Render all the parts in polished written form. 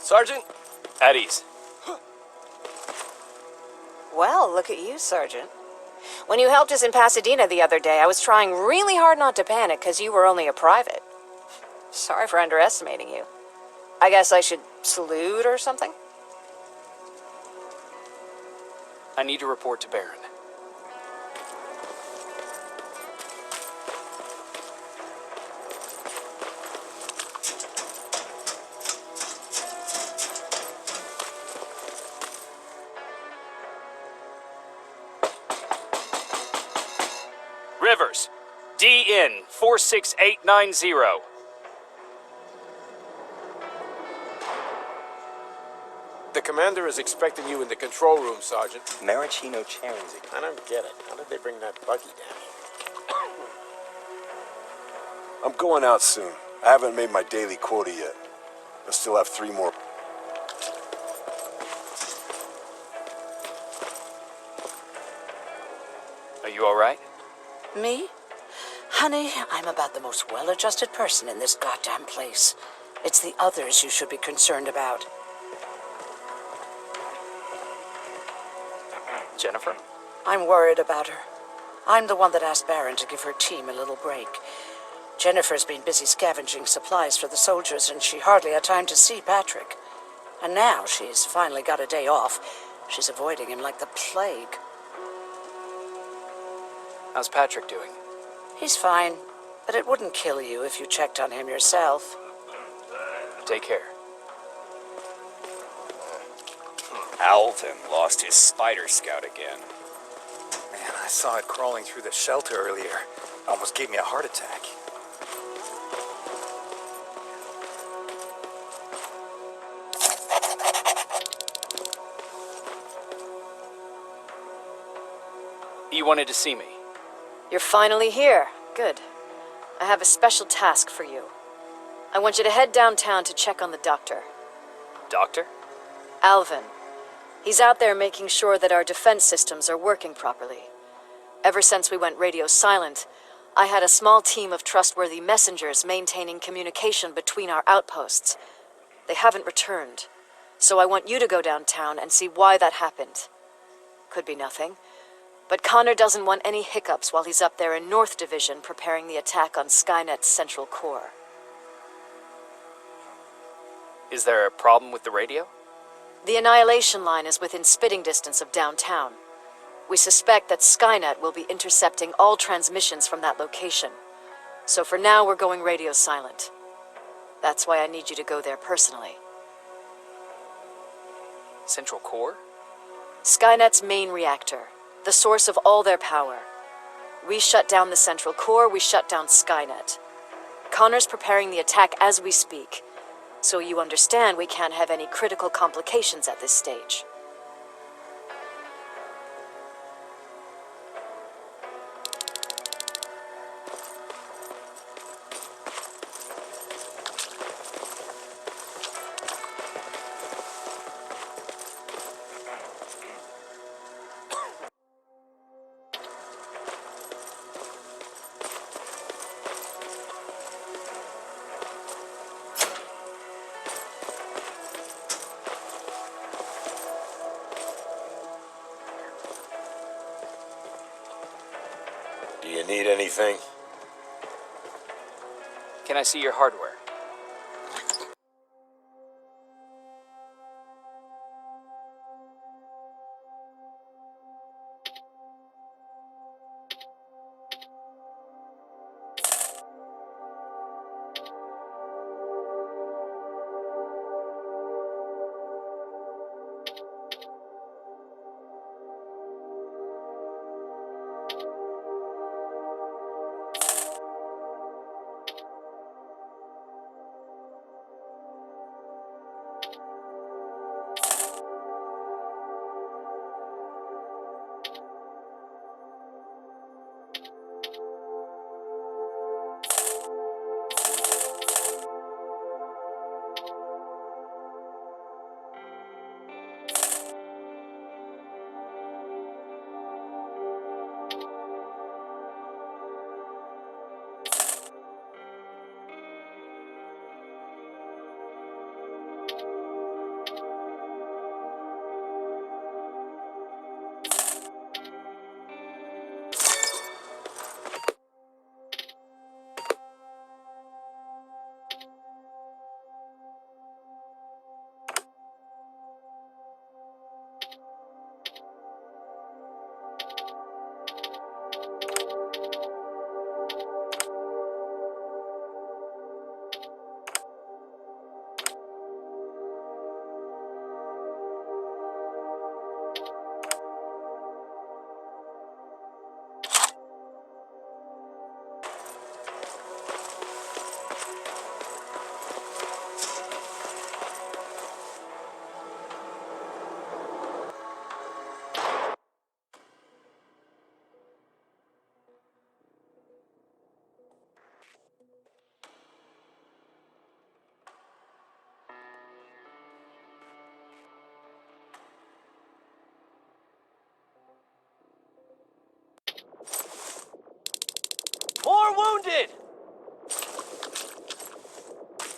Sergeant? At ease. Well, look at you, Sergeant. When you helped us in Pasadena the other day, I was trying really hard not to panic because you were only a private. Sorry for underestimating you. I guess I should salute or something? I need to report to Baron. Rivers, DN 46890. The commander is expecting you in the control room, Sergeant. Maraschino Chairns. I don't get it. How did they bring that buggy down here? I'm going out soon. I haven't made my daily quota yet. I still have 3 more. Are you all right? Me? Honey, I'm about the most well-adjusted person in this goddamn place. It's the others you should be concerned about. Jennifer? I'm worried about her. I'm the one that asked Baron to give her team a little break. Jennifer's been busy scavenging supplies for the soldiers, and she hardly had time to see Patrick. And now she's finally got a day off. She's avoiding him like the plague. How's Patrick doing? He's fine, but it wouldn't kill you if you checked on him yourself. Take care. Alvin lost his spider scout again. Man, I saw it crawling through the shelter earlier. Almost gave me a heart attack. You wanted to see me? You're finally here. Good. I have a special task for you. I want you to head downtown to check on the doctor. Doctor? Alvin. He's out there making sure that our defense systems are working properly. Ever since we went radio silent, I had a small team of trustworthy messengers maintaining communication between our outposts. They haven't returned, so I want you to go downtown and see why that happened. Could be nothing, but Connor doesn't want any hiccups while he's up there in North Division preparing the attack on Skynet's central core. Is there a problem with the radio? The Annihilation Line is within spitting distance of downtown. We suspect that Skynet will be intercepting all transmissions from that location. So for now, we're going radio silent. That's why I need you to go there personally. Central core? Skynet's main reactor, the source of all their power. We shut down the central core, we shut down Skynet. Connor's preparing the attack as we speak. So you understand we can't have any critical complications at this stage. Do you need anything? Can I see your hardware?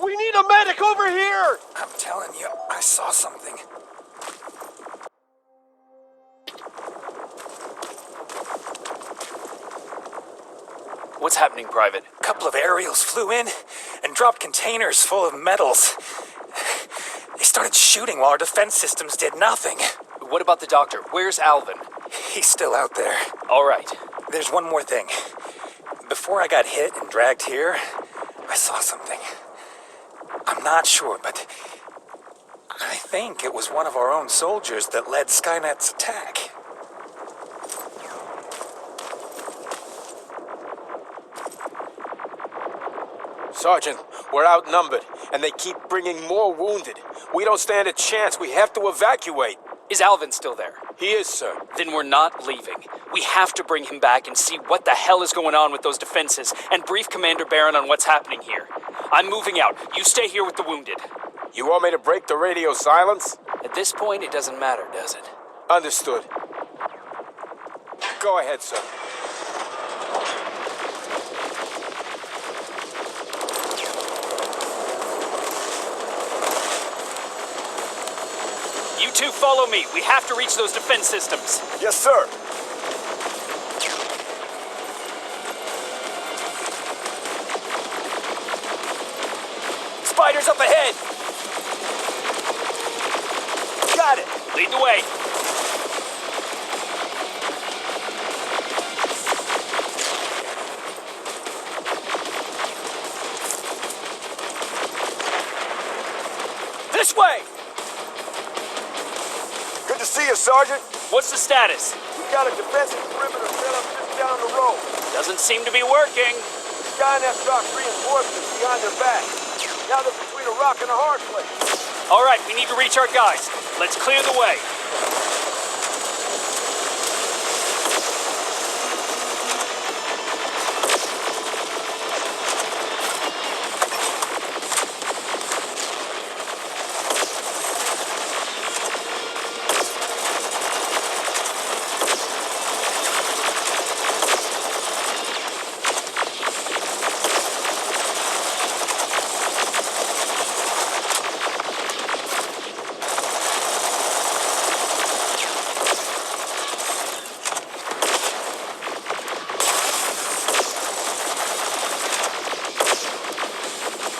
We need a medic over here! I'm telling you, I saw something. What's happening, Private? A couple of aerials flew in and dropped containers full of metals. They started shooting while our defense systems did nothing. What about the doctor? Where's Alvin? He's still out there. All right. There's one more thing. Before I got hit and dragged here, I saw something. I'm not sure, but I think it was one of our own soldiers that led Skynet's attack. Sergeant, we're outnumbered, and they keep bringing more wounded. We don't stand a chance. We have to evacuate. Is Alvin still there? He is, sir. Then we're not leaving. We have to bring him back and see what the hell is going on with those defenses and brief Commander Barron on what's happening here. I'm moving out. You stay here with the wounded. You want me to break the radio silence? At this point, it doesn't matter, does it? Understood. Go ahead, sir. You two follow me. We have to reach those defense systems. Yes, sir. Spiders up ahead. Got it. Lead the way. This way. Good to see you, Sergeant. What's the status? We got a defensive perimeter set up just down the road. Doesn't seem to be working. Skynet dropped reinforcements behind their back. Now they're between a rock and a hard place. All right, we need to reach our guys. Let's clear the way.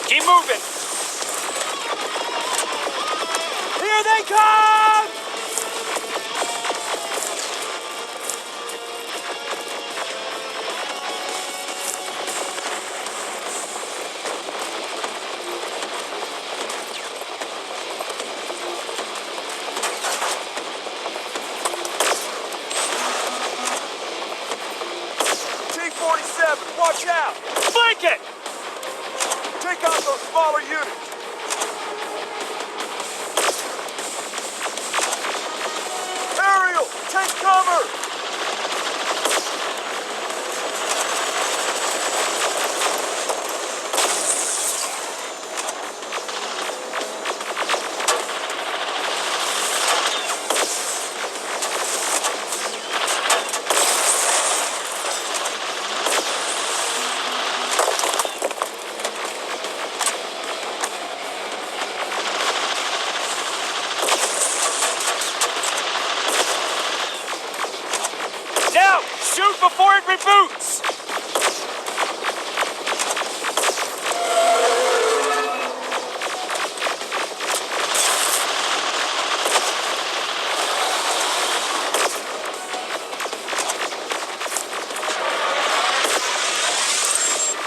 Keep moving. Here they come! T-47, watch out! Flank it! Take out those smaller units! Aerial, take cover! Now, shoot before it reboots!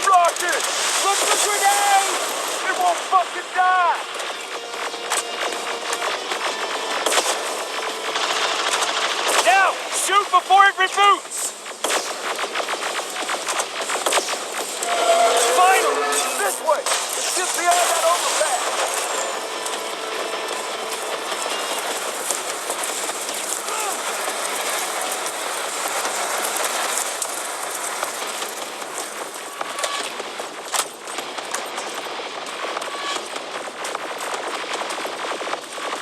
Rocket! Look the grenade! It won't fucking die! Now, shoot before it reboots! Finally! This way! It's just beyond that overpass!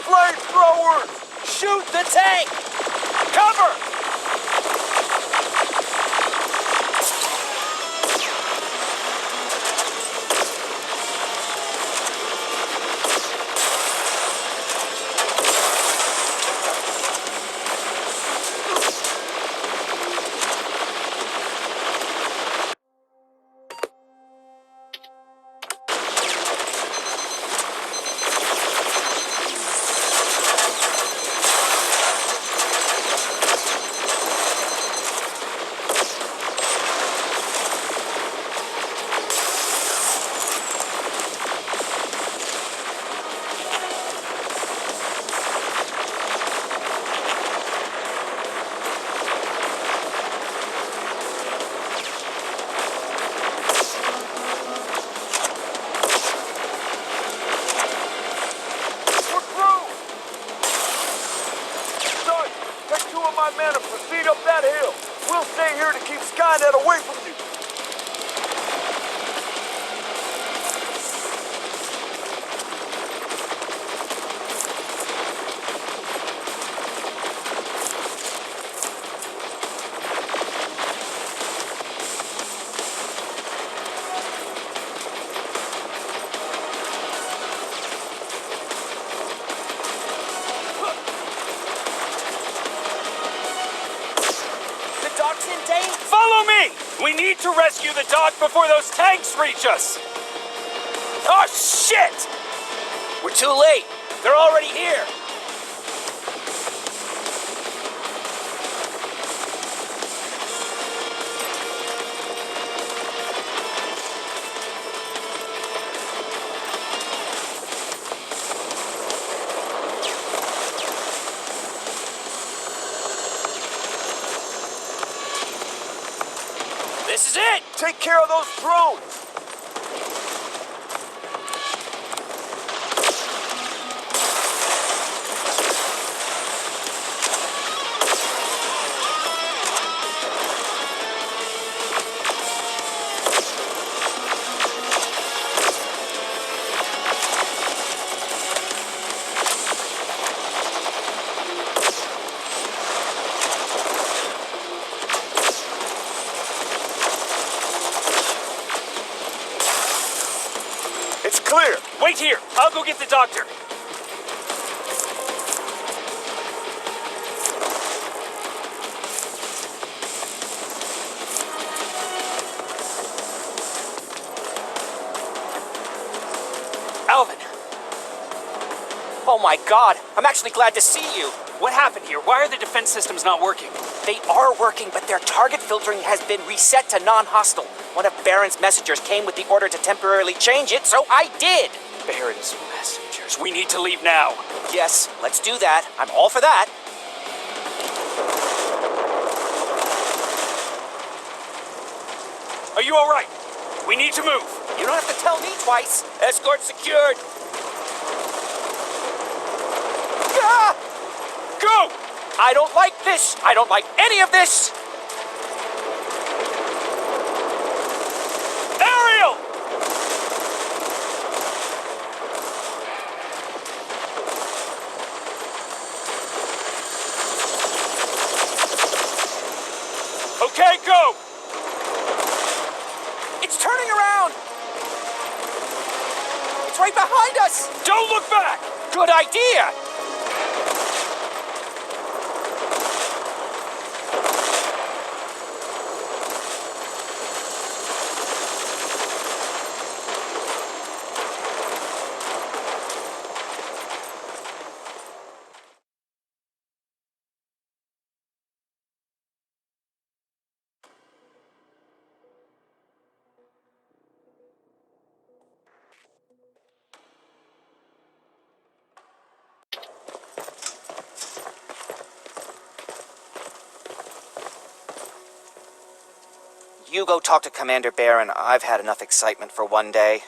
Flamethrowers! Shoot the tank! Cover! need to rescue the dock before those tanks reach us! Oh, shit! We're too late. They're already here. This is it! Take care of those drones! It's clear! Wait here! I'll go get the doctor! Alvin! Oh my god, I'm actually glad to see you. What happened here? Why are the defense systems not working? They are working, but their target filtering has been reset to non-hostile. One of Baron's messengers came with the order to temporarily change it, so I did. Baron's messengers. We need to leave now. Yes, let's do that. I'm all for that. Are you all right? We need to move. You don't have to tell me twice. Escort secured. Ah! Go! I don't like this. I don't like any of this. Ariel! Okay, go! It's turning around. It's right behind us. Don't look back! Good idea. You go talk to Commander Baron. I've had enough excitement for one day.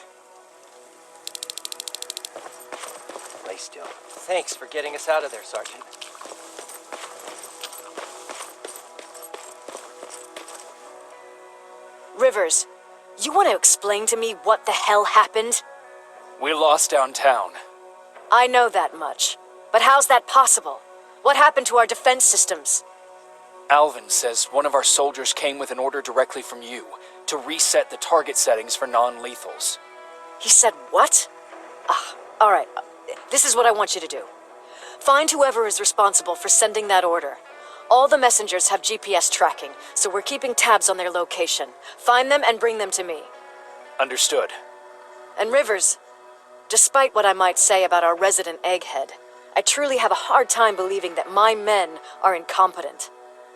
Lay still. Thanks for getting us out of there, Sergeant. Rivers, you want to explain to me what the hell happened? We lost downtown. I know that much. But how's that possible? What happened to our defense systems? Alvin says one of our soldiers came with an order directly from you to reset the target settings for non-lethals. He said what? All right. This is what I want you to do. Find whoever is responsible for sending that order. All the messengers have GPS tracking, so we're keeping tabs on their location. Find them and bring them to me. Understood. And Rivers, despite what I might say about our resident egghead, I truly have a hard time believing that my men are incompetent.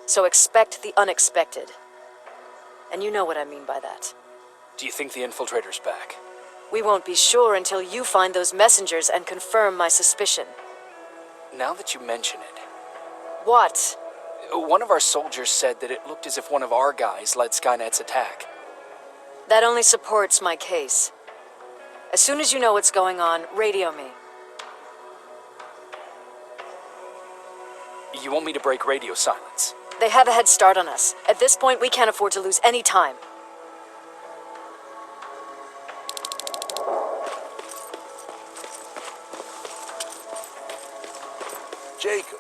So expect the unexpected. And you know what I mean by that. Do you think the infiltrator's back? We won't be sure until you find those messengers and confirm my suspicion. Now that you mention it, What? one of our soldiers said that it looked as if one of our guys led Skynet's attack. That only supports my case. As soon as you know what's going on, radio me. You want me to break radio silence? They have a head start on us. At this point, we can't afford to lose any time. Jacob,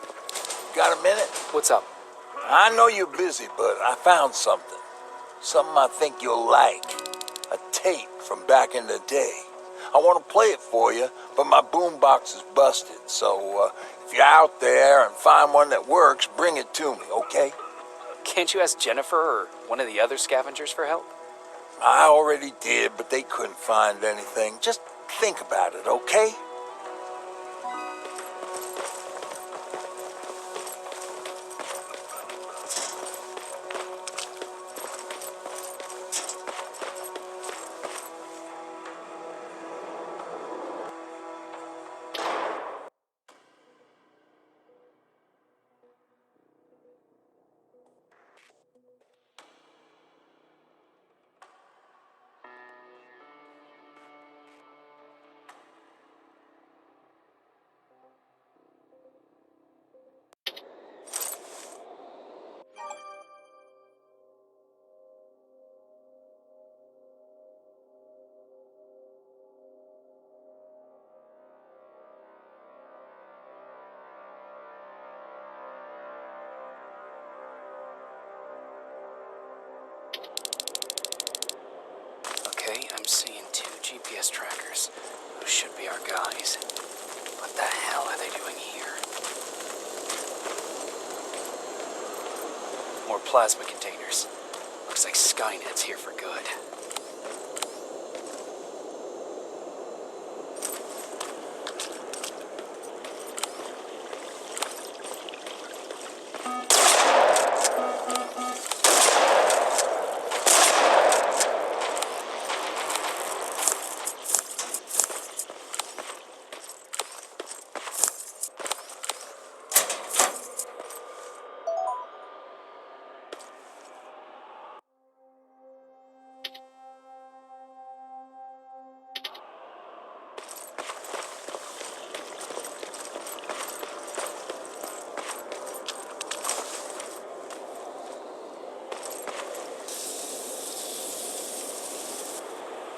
got a minute? What's up? I know you're busy, but I found something. Something I think you'll like. A tape from back in the day. I want to play it for you, but my boombox is busted. So if you're out there and find one that works, bring it to me, okay? Can't you ask Jennifer or one of the other scavengers for help? I already did, but they couldn't find anything. Just think about it, okay? Okay, I'm seeing 2 GPS trackers. Those should be our guys. What the hell are they doing here? More plasma containers. Looks like Skynet's here for good.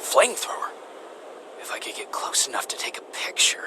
Flamethrower? If I could get close enough to take a picture.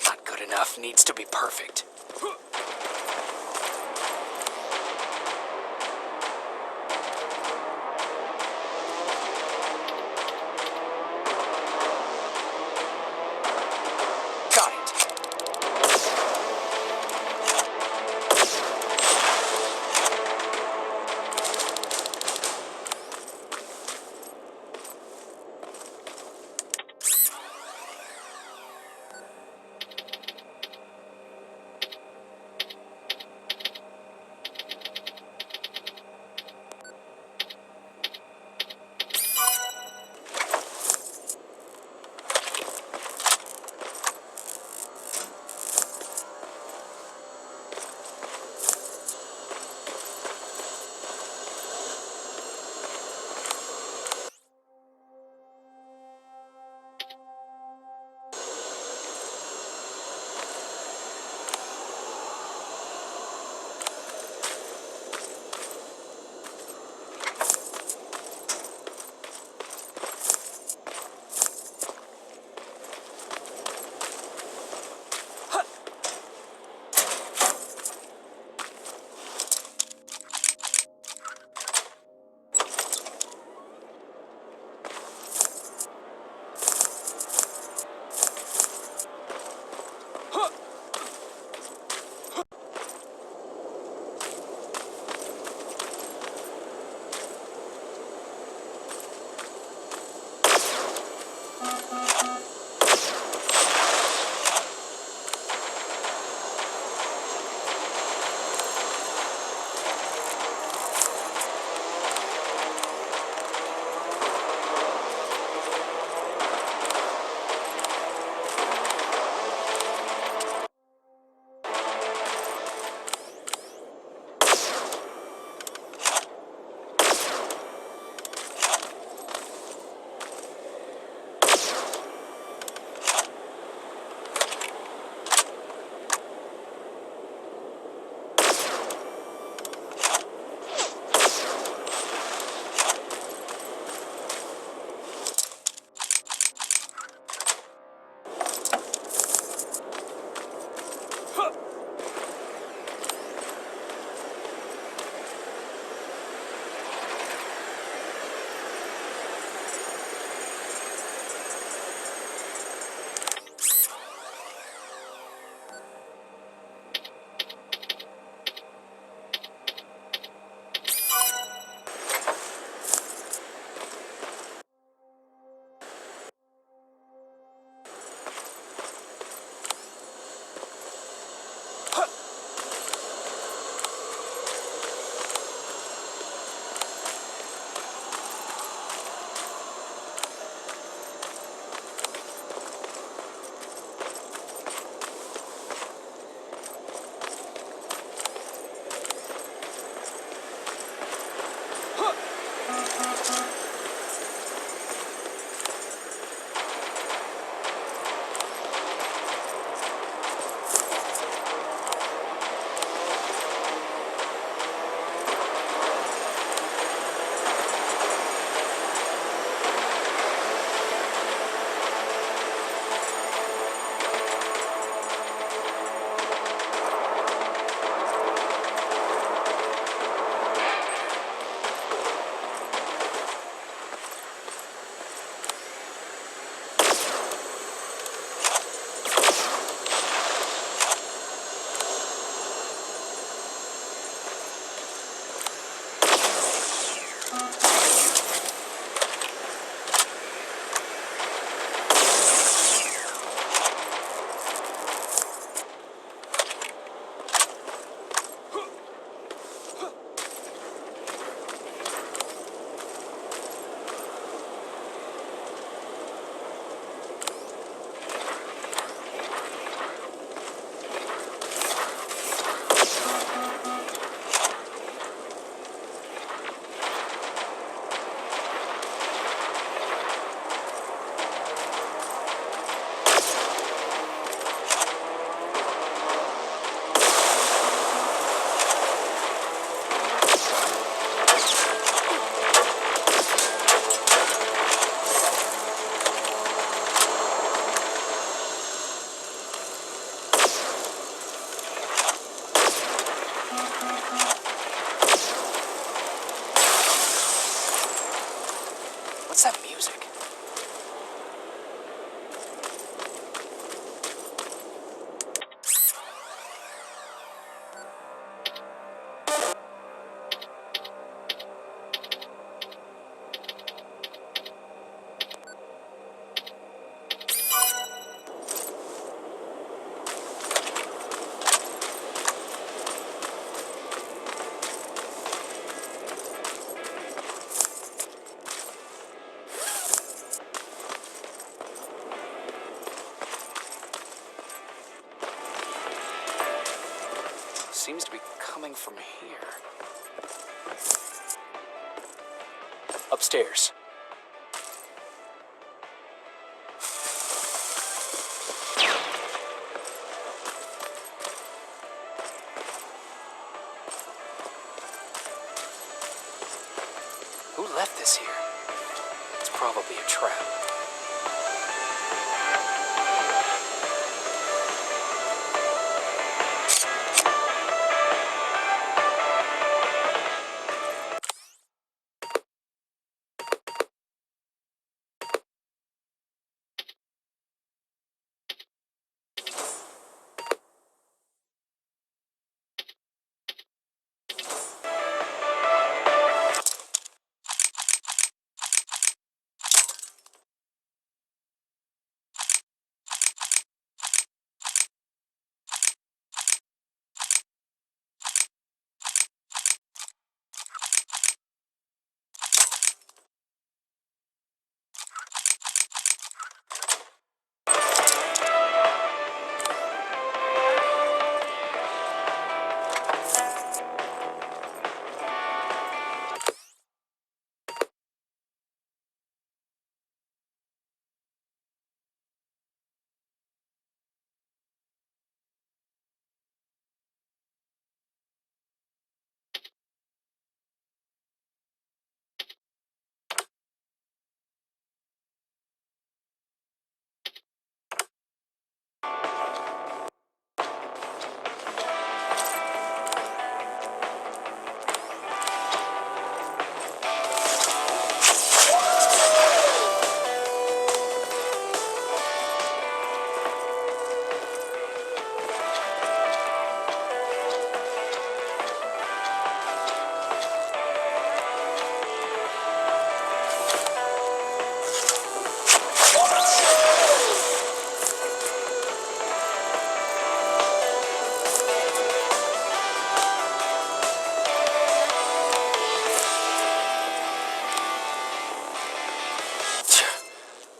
Not good enough. Needs to be perfect. Got it. seems to be coming from here. Upstairs. Who left this here? It's probably a trap.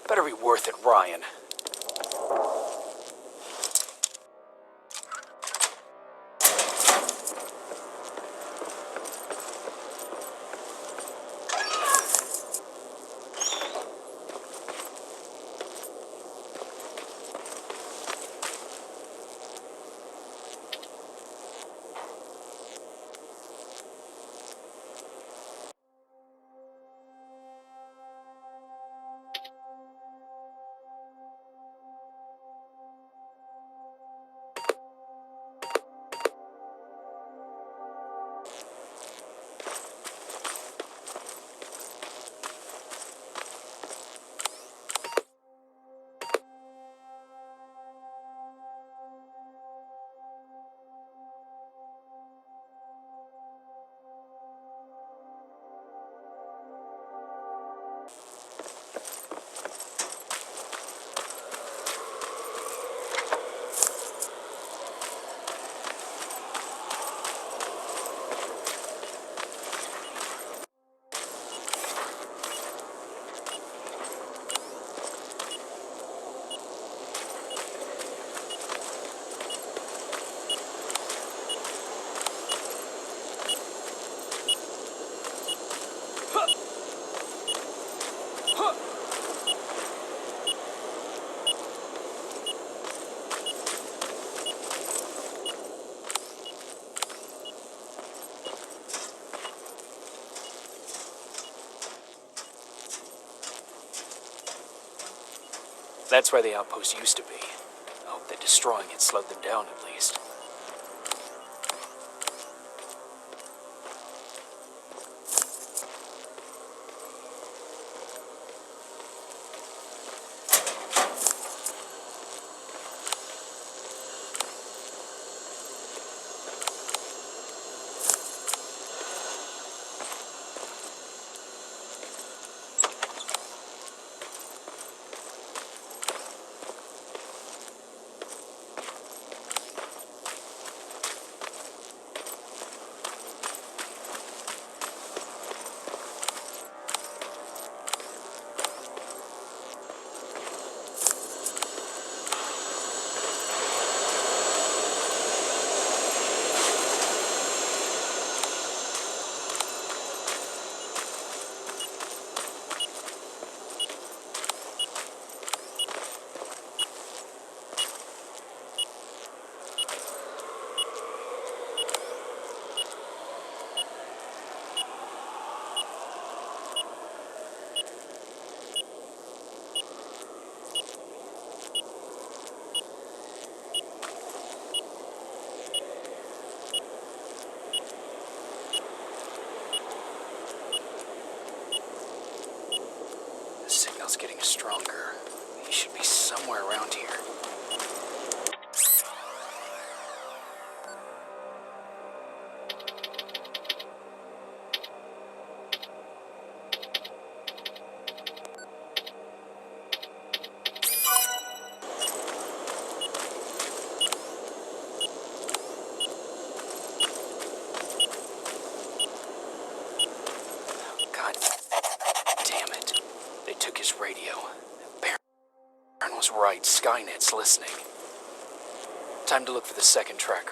Better be worth it, Ryan. That's where the outpost used to be. I hope that destroying it slowed them down at least. smell's getting stronger. He should be somewhere around here. God damn it. They took his radio. Erin was right. Skynet's listening. Time to look for the second tracker.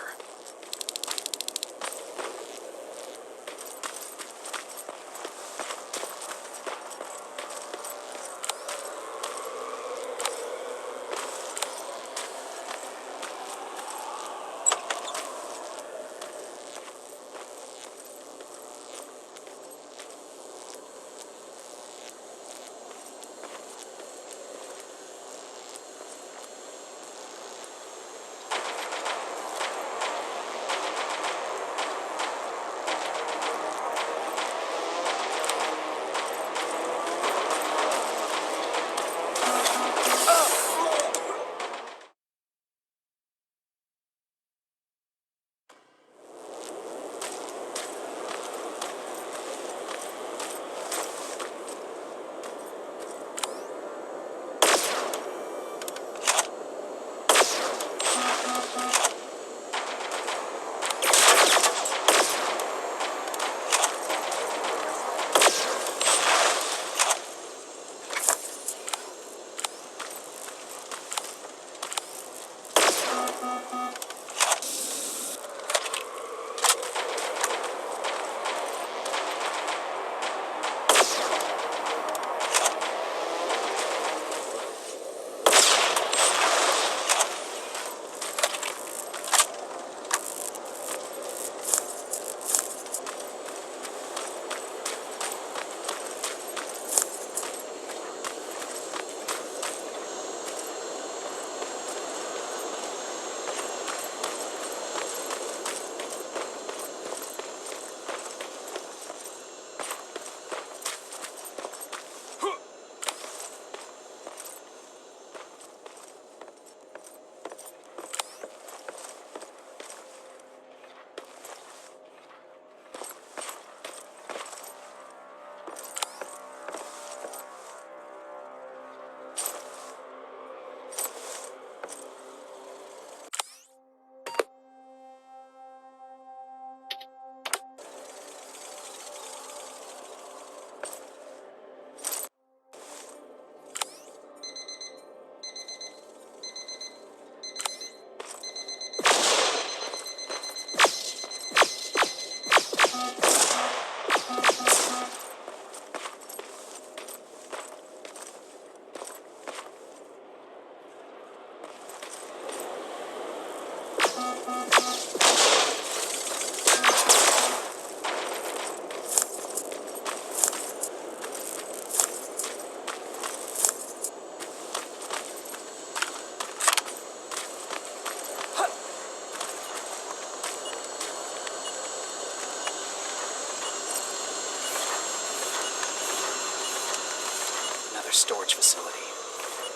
Storage facility.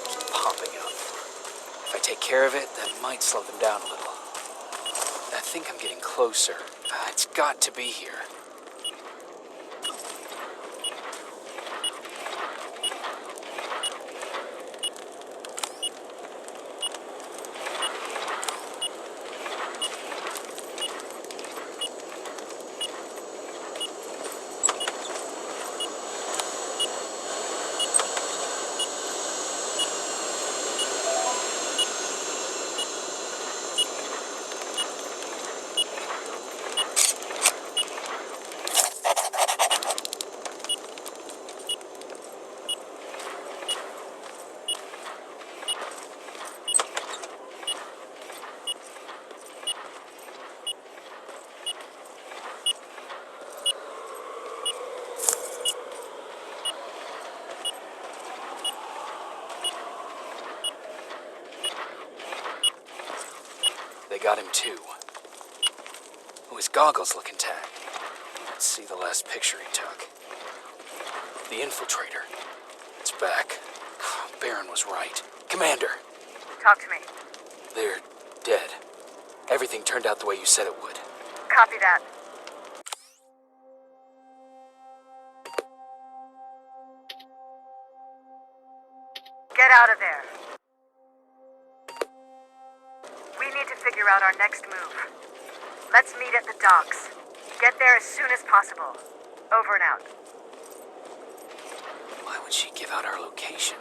Just popping up. If I take care of it, that might slow them down a little. I think I'm getting closer. It's got to be here. They got him too. Oh, his goggles look intact. Let's see the last picture he took. The infiltrator. it's back. Baron was right. Commander, Talk to me. they're dead. Everything turned out the way you said it would. Copy that. Get out of there. We need to figure out our next move. Let's meet at the docks. Get there as soon as possible. Over and out. Why would she give out our location?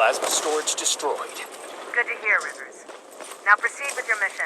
Plasma storage destroyed. Good to hear, Rivers. Now proceed with your mission.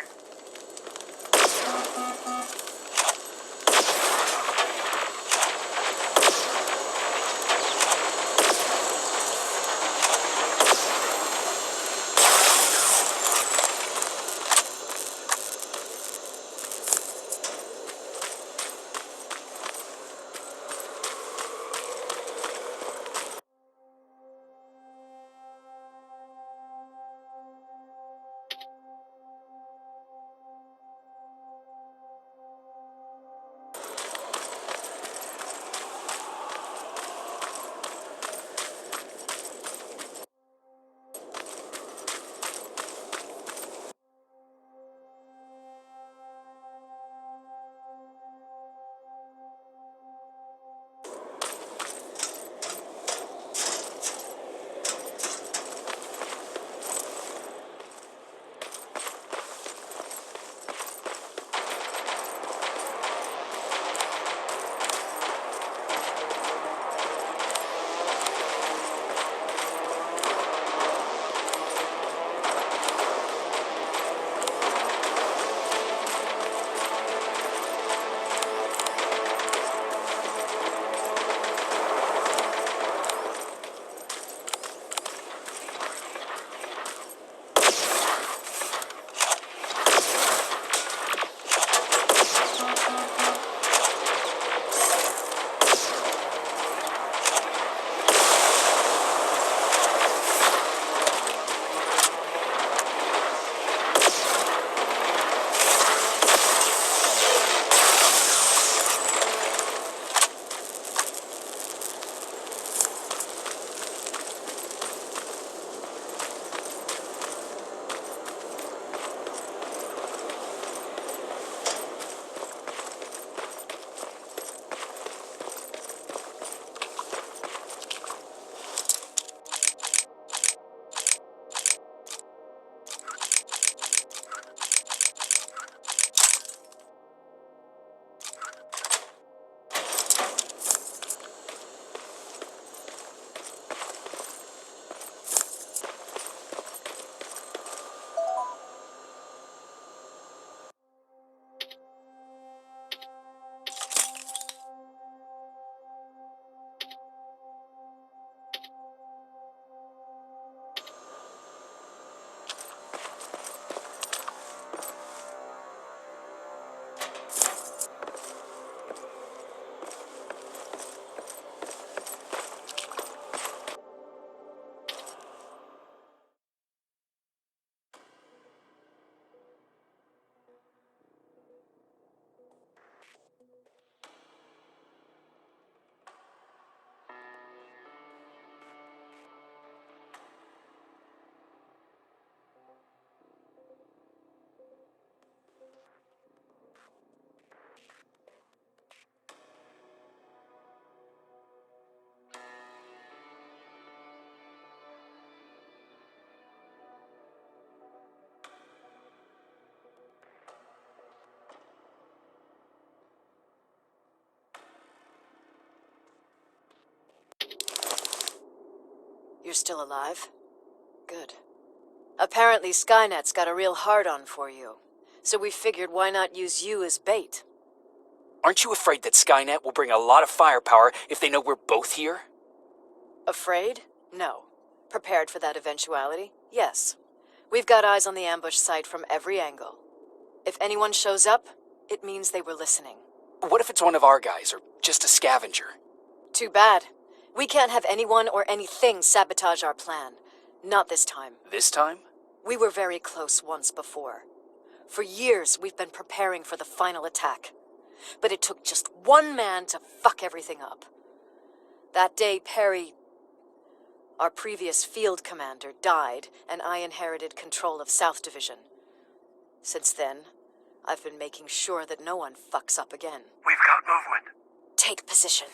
You're still alive? Good. Apparently Skynet's got a real hard-on for you, so we figured why not use you as bait. Aren't you afraid that Skynet will bring a lot of firepower if they know we're both here? Afraid? No. Prepared for that eventuality? Yes. We've got eyes on the ambush site from every angle. If anyone shows up, it means they were listening. What if it's one of our guys, or just a scavenger? Too bad. We can't have anyone or anything sabotage our plan. Not this time. This time? We were very close once before. For years, we've been preparing for the final attack. But it took just one man to fuck everything up. That day, Perry, our previous field commander, died, and I inherited control of South Division. Since then, I've been making sure that no one fucks up again. We've got movement. Take position.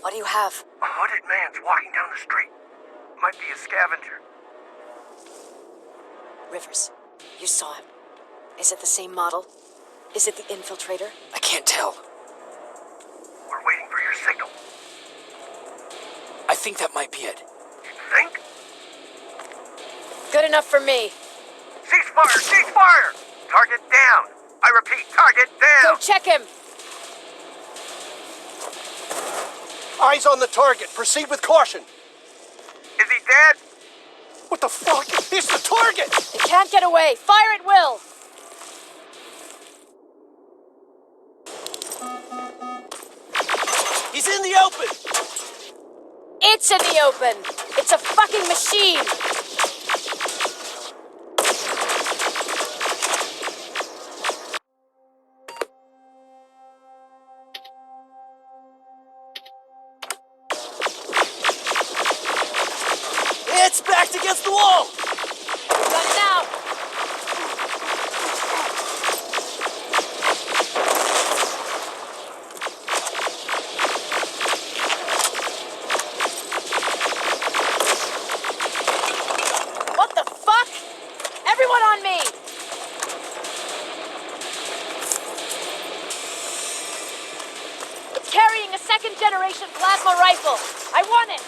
What do you have? A hooded man's walking down the street. Might be a scavenger. Rivers, you saw him. Is it the same model? Is it the infiltrator? I can't tell. We're waiting for your signal. I think that might be it. You think? Good enough for me. Cease fire! Cease fire! Target down! I repeat, target down! Go check him! Eyes on the target. Proceed with caution. Is he dead? What the fuck? It's the target! It can't get away. Fire at will! He's in the open! It's in the open! It's a fucking machine! It's backed against the wall! Got it out! What the fuck? Everyone on me! It's carrying a second-generation plasma rifle. I want it!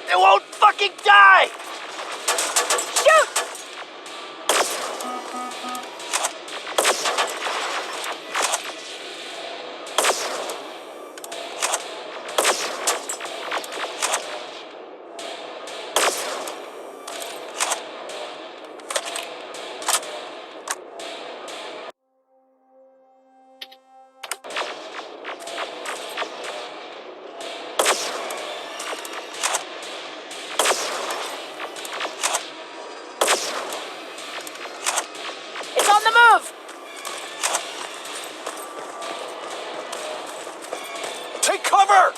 They won't fucking die! Shoot! It's on the move! Take cover!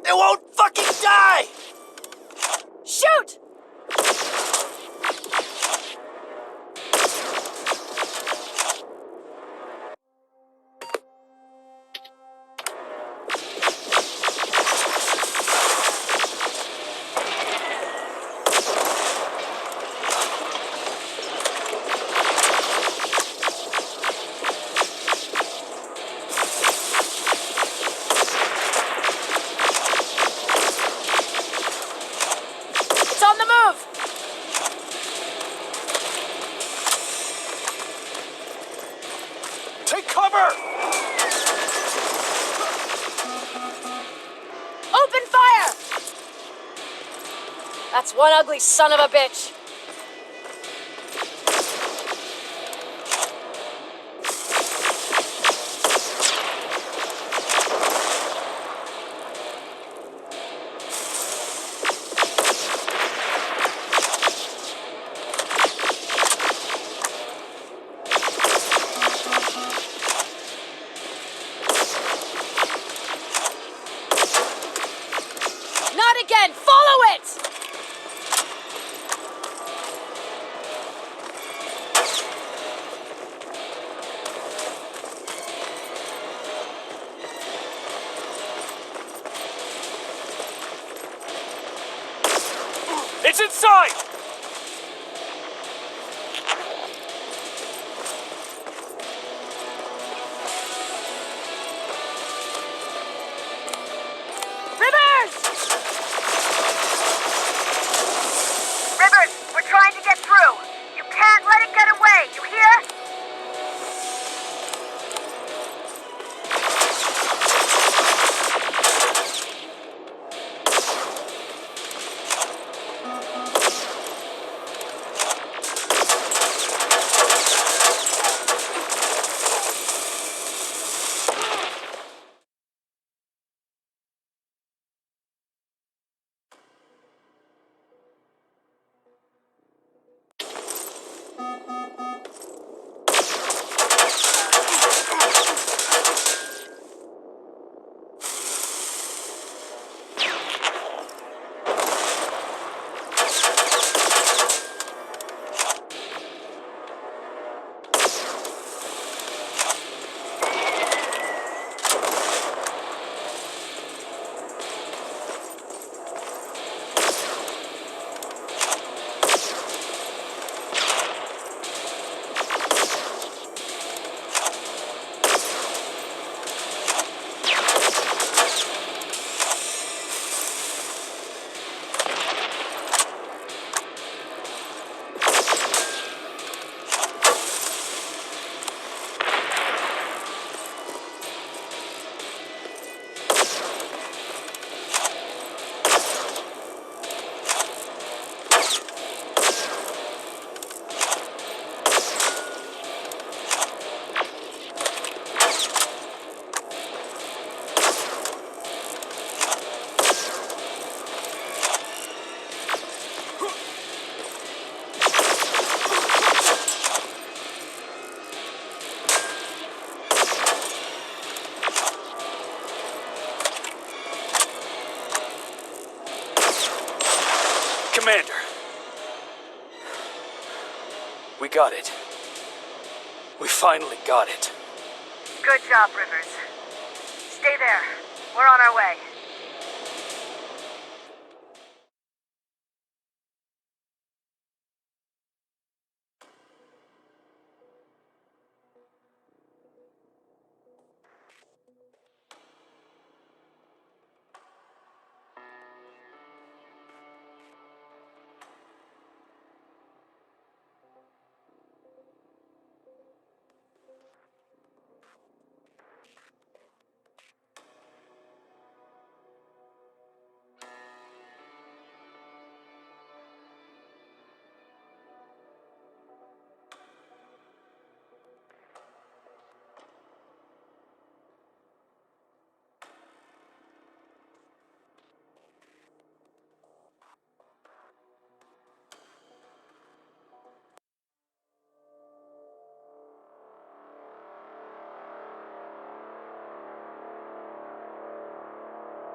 They won't fucking die! Shoot! It's on the move! Take cover! Open fire! That's one ugly son of a bitch. Not again! Follow it! It's inside! Rivers, we're trying to get through. You can't let it get away, you hear? Commander. We got it. We finally got it. Good job, Rivers. Stay there. We're on our way.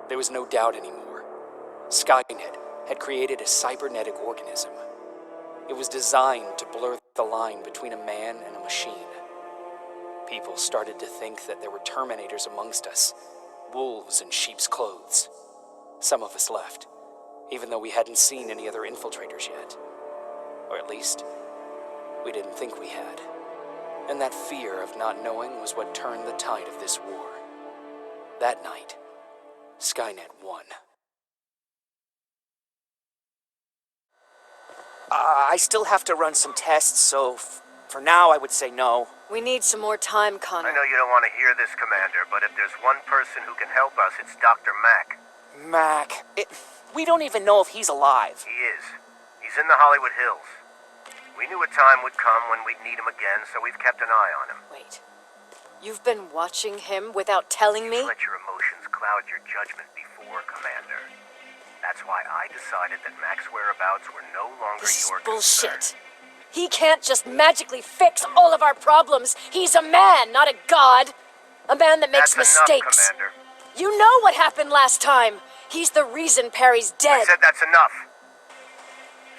There was no doubt anymore. Skynet had created a cybernetic organism. It was designed to blur the line between a man and a machine. People started to think that there were Terminators amongst us, wolves in sheep's clothes. Some of us left, even though we hadn't seen any other infiltrators yet. Or at least, we didn't think we had. And that fear of not knowing was what turned the tide of this war. That night, Skynet won. I still have to run some tests, so for now I would say no. We need some more time, Connor. I know you don't want to hear this, Commander, but if there's one person who can help us, it's Dr. Mack. Mac, we don't even know if he's alive. He is. He's in the Hollywood Hills. We knew a time would come when we'd need him again, so we've kept an eye on him. Wait. You've been watching him without telling me? You've let your emotions cloud your judgment before, Commander. That's why I decided that Mack's whereabouts were no longer This is your bullshit. He can't just magically fix all of our problems. He's a man, not a god. A man that makes That's mistakes. enough, Commander. You know what happened last time. He's the reason Perry's dead. I said that's enough.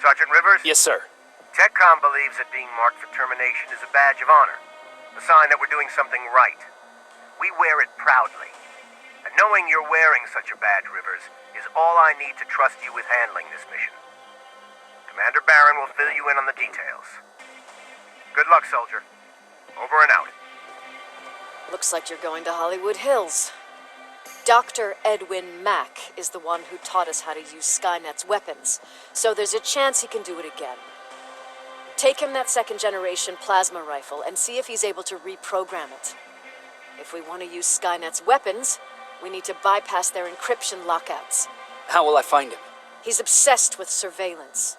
Sergeant Rivers? Yes, sir. TechCom believes that being marked for termination is a badge of honor. A sign that we're doing something right. We wear it proudly. And knowing you're wearing such a badge, Rivers, is all I need to trust you with handling this mission. Erin will fill you in on the details. Good luck, soldier. Over and out. Looks like you're going to Hollywood Hills. Dr. Edwin Mack is the one who taught us how to use Skynet's weapons, so there's a chance he can do it again. Take him that second-generation plasma rifle and see if he's able to reprogram it. If we want to use Skynet's weapons, we need to bypass their encryption lockouts. How will I find him? He's obsessed with surveillance.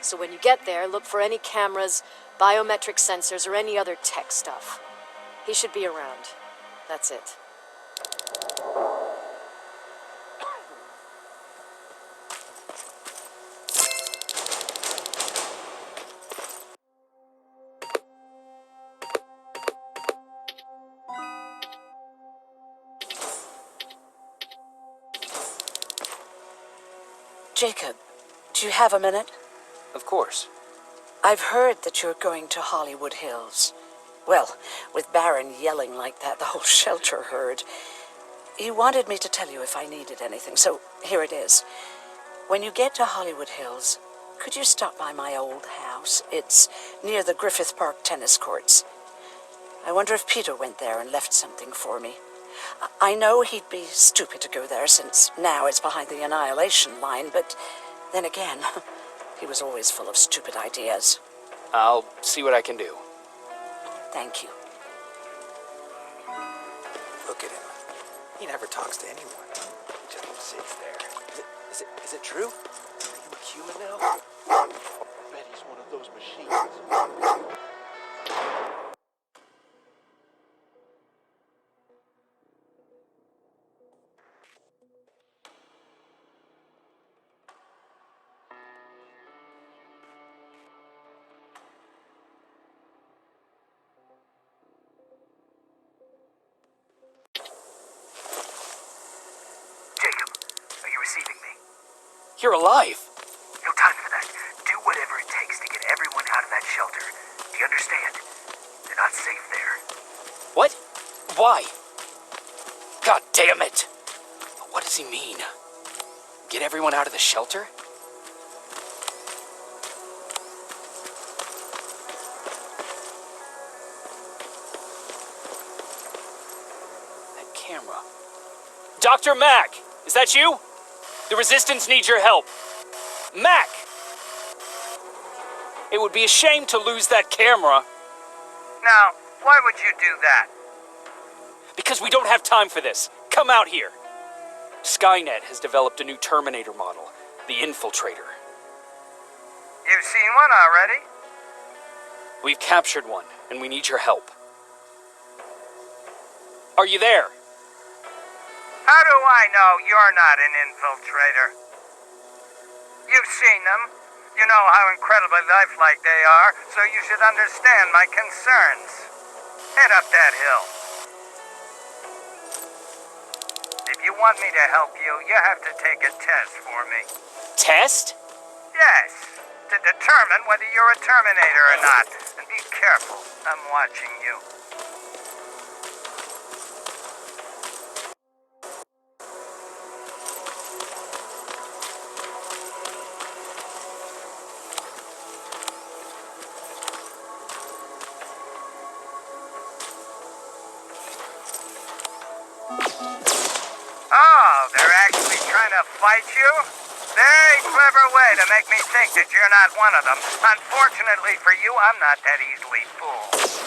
So when you get there, look for any cameras, biometric sensors, or any other tech stuff. He should be around. That's it. Jacob, do you have a minute? Of course. I've heard that you're going to Hollywood Hills. Well, with Baron yelling like that, the whole shelter heard. He wanted me to tell you if I needed anything, so here it is. When you get to Hollywood Hills, could you stop by my old house? It's near the Griffith Park tennis courts. I wonder if Peter went there and left something for me. I know he'd be stupid to go there, since now it's behind the annihilation line, but then again, he was always full of stupid ideas. I'll see what I can do. Thank you. Look at him. He never talks to anyone. He just sits there. Is it true? Are you a human now? I bet he's one of those machines. You're alive! No time for that. Do whatever it takes to get everyone out of that shelter. Do you understand? They're not safe there. What? Why? God damn it! What does he mean? Get everyone out of the shelter? That camera. Dr. Mack! Is that you? The Resistance needs your help. Mac! It would be a shame to lose that camera. Now, why would you do that? Because we don't have time for this. Come out here. Skynet has developed a new Terminator model, the infiltrator. You've seen one already? We've captured one, and we need your help. Are you there? How do I know you're not an infiltrator? You've seen them. You know how incredibly lifelike they are, so you should understand my concerns. Head up that hill. If you want me to help you, you have to take a test for me. Test? Yes, to determine whether you're a Terminator or not. And be careful, I'm watching you. Oh, they're actually trying to fight you? Very clever way to make me think that you're not one of them. Unfortunately for you, I'm not that easily fooled.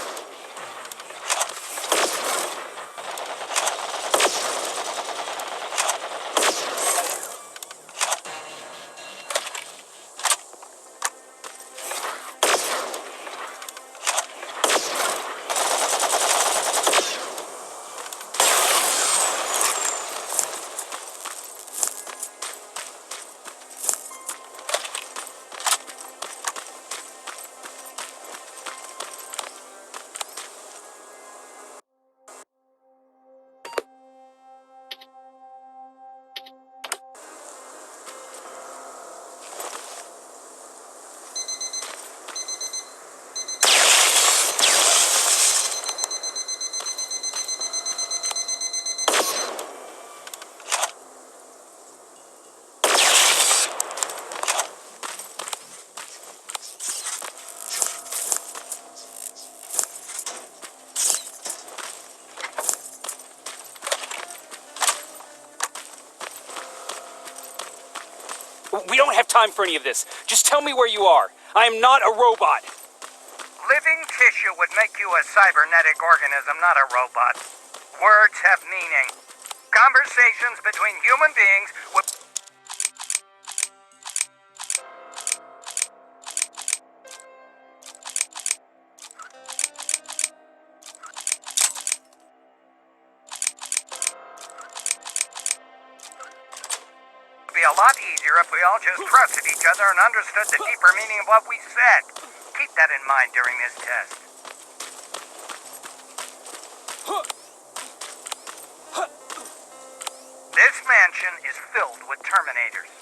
time for any of this. Just tell me where you are. I am not a robot. Living tissue would make you a cybernetic organism, not a robot. Words have meaning. Conversations between human beings would... be a lot easier if we all just trusted each other and understood the deeper meaning of what we said. Keep that in mind during this test. This mansion is filled with Terminators.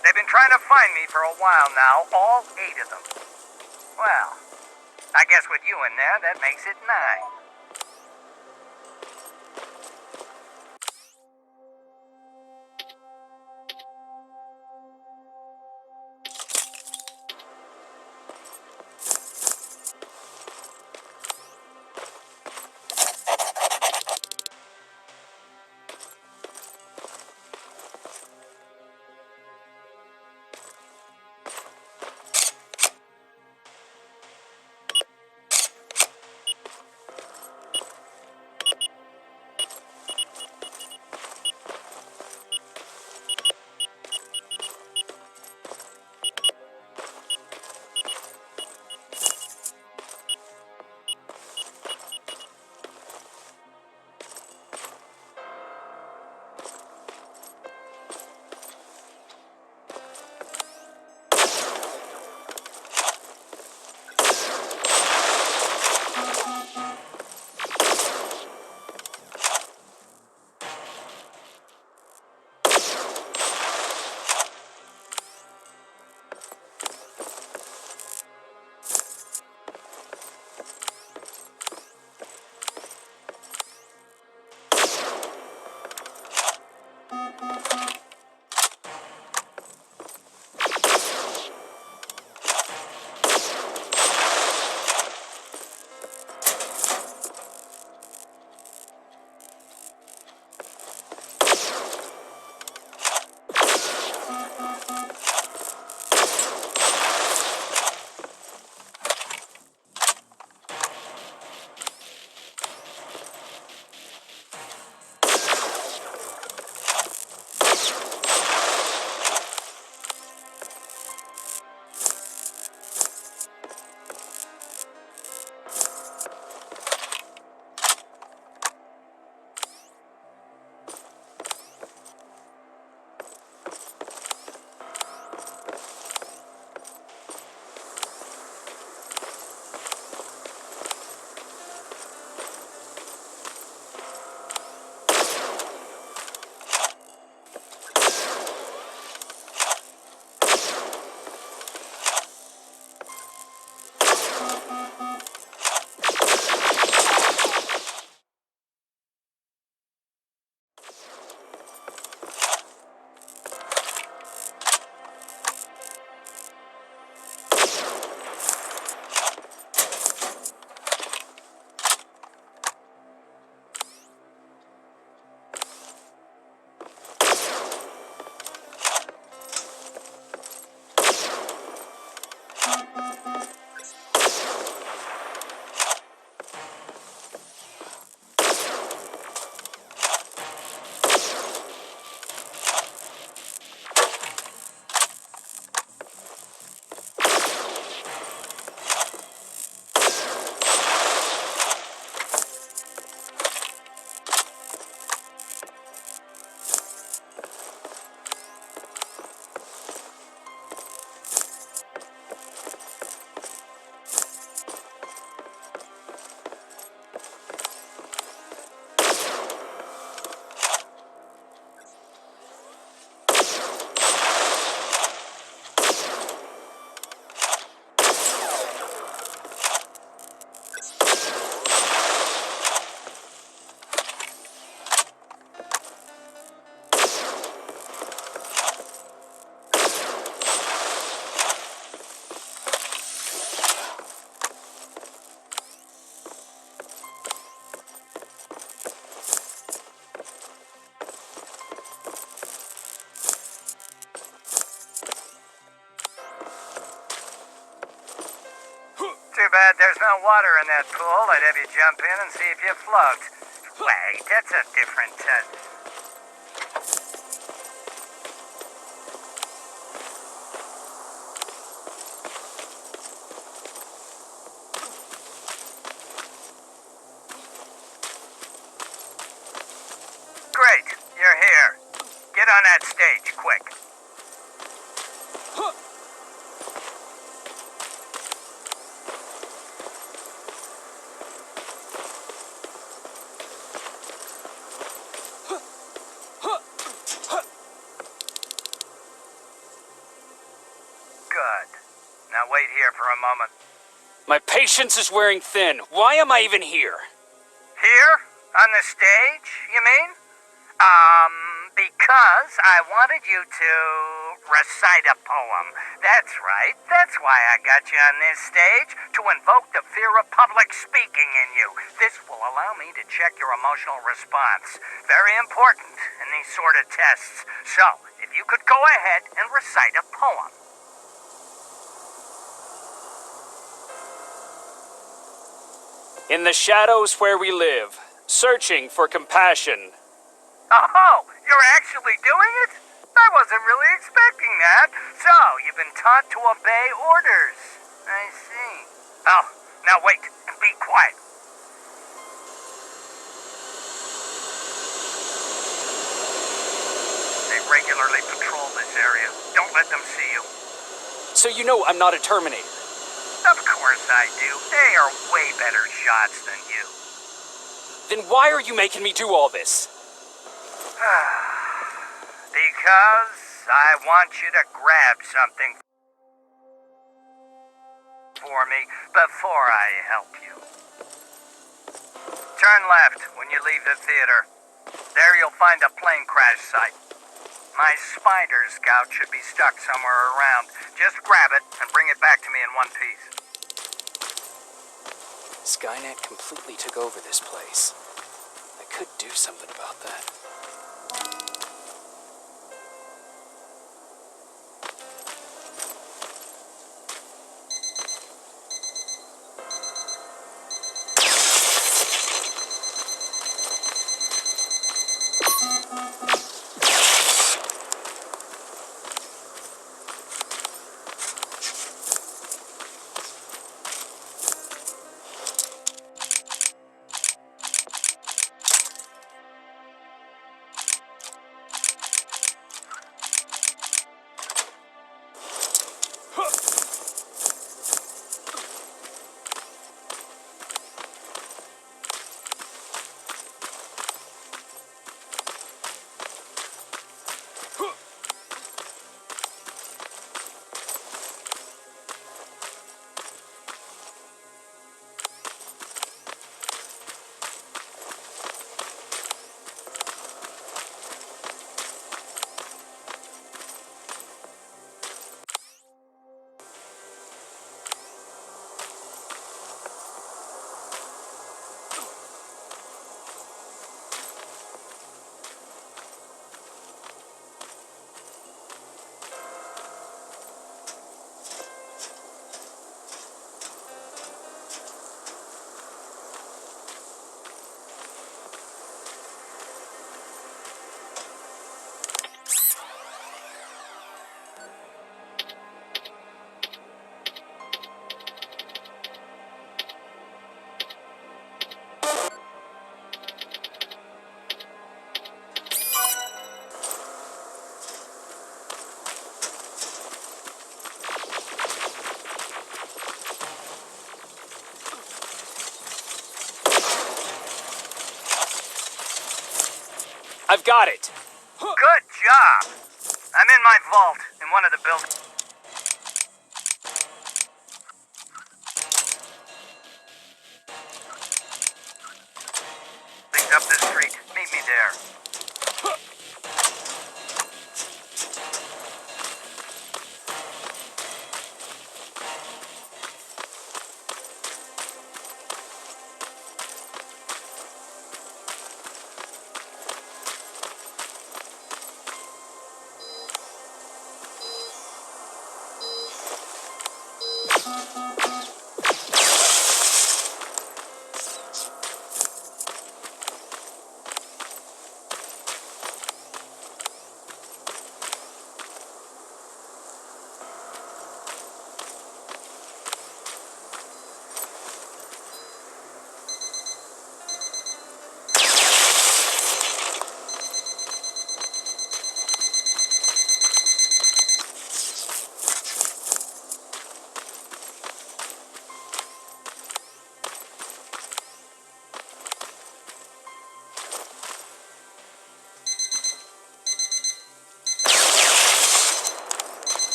They've been trying to find me for a while now, all 8 of them. Well, I guess with you in there, that makes it 9. bad there's no water in that pool. I'd have you jump in and see if you float. Wait, that's a different Great, you're here. Get on that stage, quick. Good. Now wait here for a moment. My patience is wearing thin. Why am I even here? Here? On the stage, you mean? Because I wanted you to recite a poem. That's right. That's why I got you on this stage, to invoke the fear of public speaking in you. This will allow me to check your emotional response. Very important in these sort of tests. So, if you could go ahead and recite a poem. In the shadows where we live, searching for compassion. Oh, you're actually doing it? I wasn't really expecting that. So, you've been taught to obey orders. I see. Oh, now wait and be quiet. They regularly patrol this area. Don't let them see you. So you know I'm not a Terminator. Of course I do. They are way better shots than you. Then why are you making me do all this? Because I want you to grab something for me before I help you. Turn left when you leave the theater. There you'll find a plane crash site. My spider scout should be stuck somewhere around. Just grab it and bring it back to me in one piece. Skynet completely took over this place. I could do something about that. I've got it. Good job. I'm in my vault in one of the buildings. Up the street. Meet me there.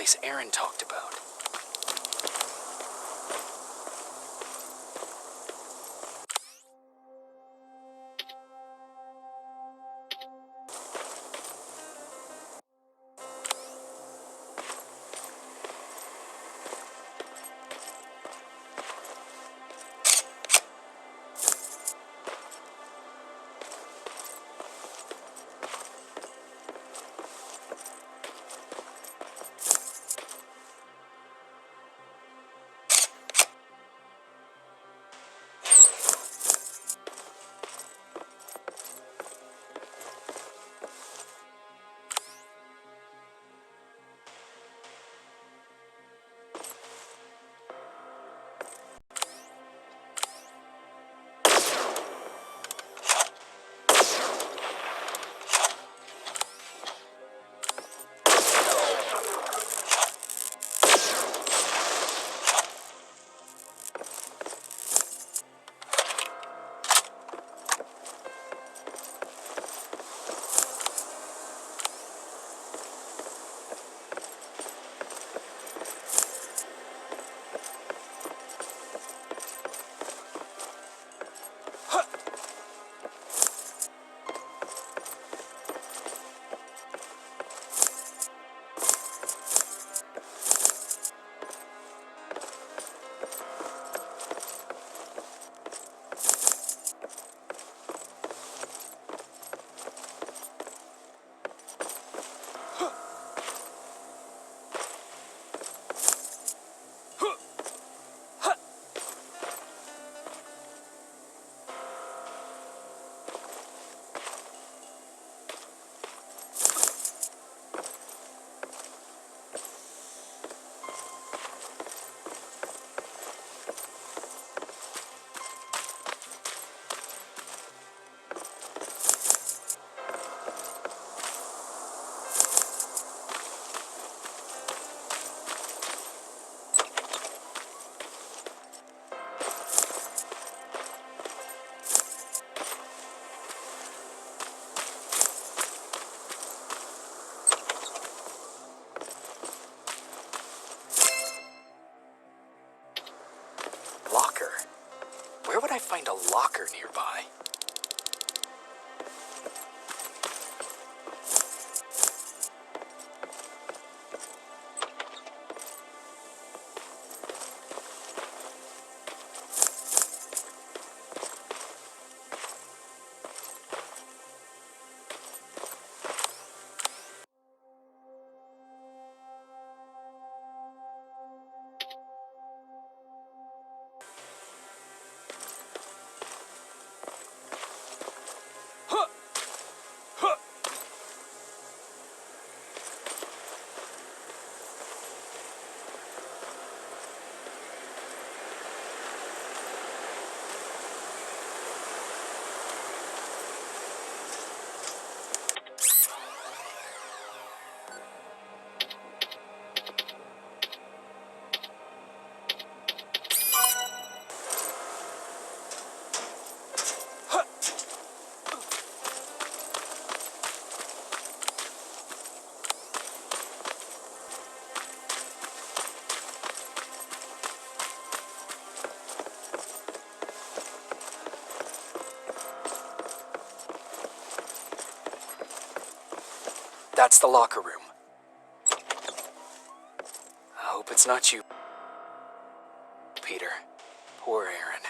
place Erin talked about. Locker? Where would I find a locker nearby? That's the locker room. I hope it's not you, Peter. Poor Erin.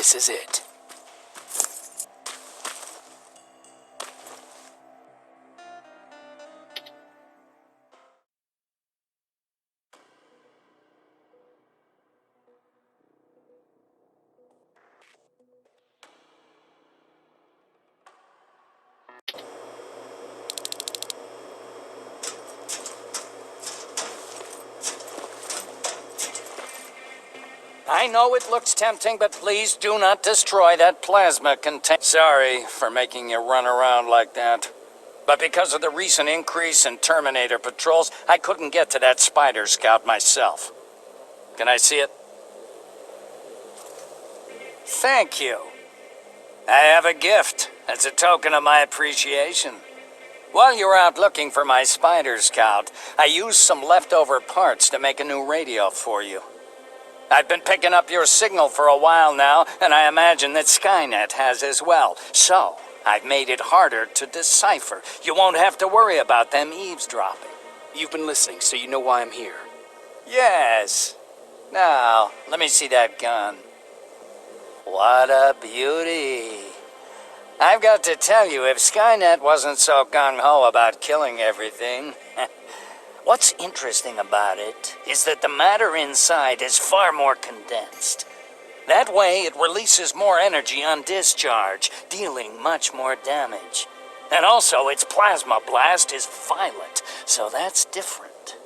This is it. I know it looks tempting, but please do not destroy that plasma container. Sorry for making you run around like that. But because of the recent increase in Terminator patrols, I couldn't get to that spider scout myself. Can I see it? Thank you. I have a gift as a token of my appreciation. While you were out looking for my spider scout, I used some leftover parts to make a new radio for you. I've been picking up your signal for a while now, and I imagine that Skynet has as well. So, I've made it harder to decipher. You won't have to worry about them eavesdropping. You've been listening, so you know why I'm here. Yes. Now, let me see that gun. What a beauty. I've got to tell you, if Skynet wasn't so gung-ho about killing everything... What's interesting about it is that the matter inside is far more condensed. That way, it releases more energy on discharge, dealing much more damage. And also, its plasma blast is violent, so that's different.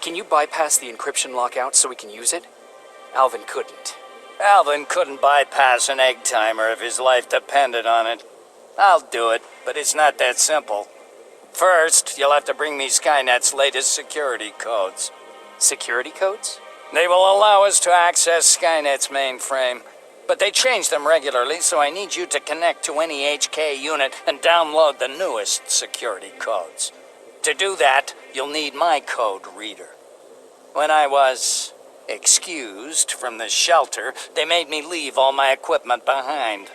Can you bypass the encryption lockout so we can use it? Alvin couldn't. Alvin couldn't bypass an egg timer if his life depended on it. I'll do it, but it's not that simple. First, you'll have to bring me Skynet's latest security codes. Security codes? They will allow us to access Skynet's mainframe, but they change them regularly, so I need you to connect to any HK unit and download the newest security codes. To do that, you'll need my code reader. When I was excused from the shelter, they made me leave all my equipment behind.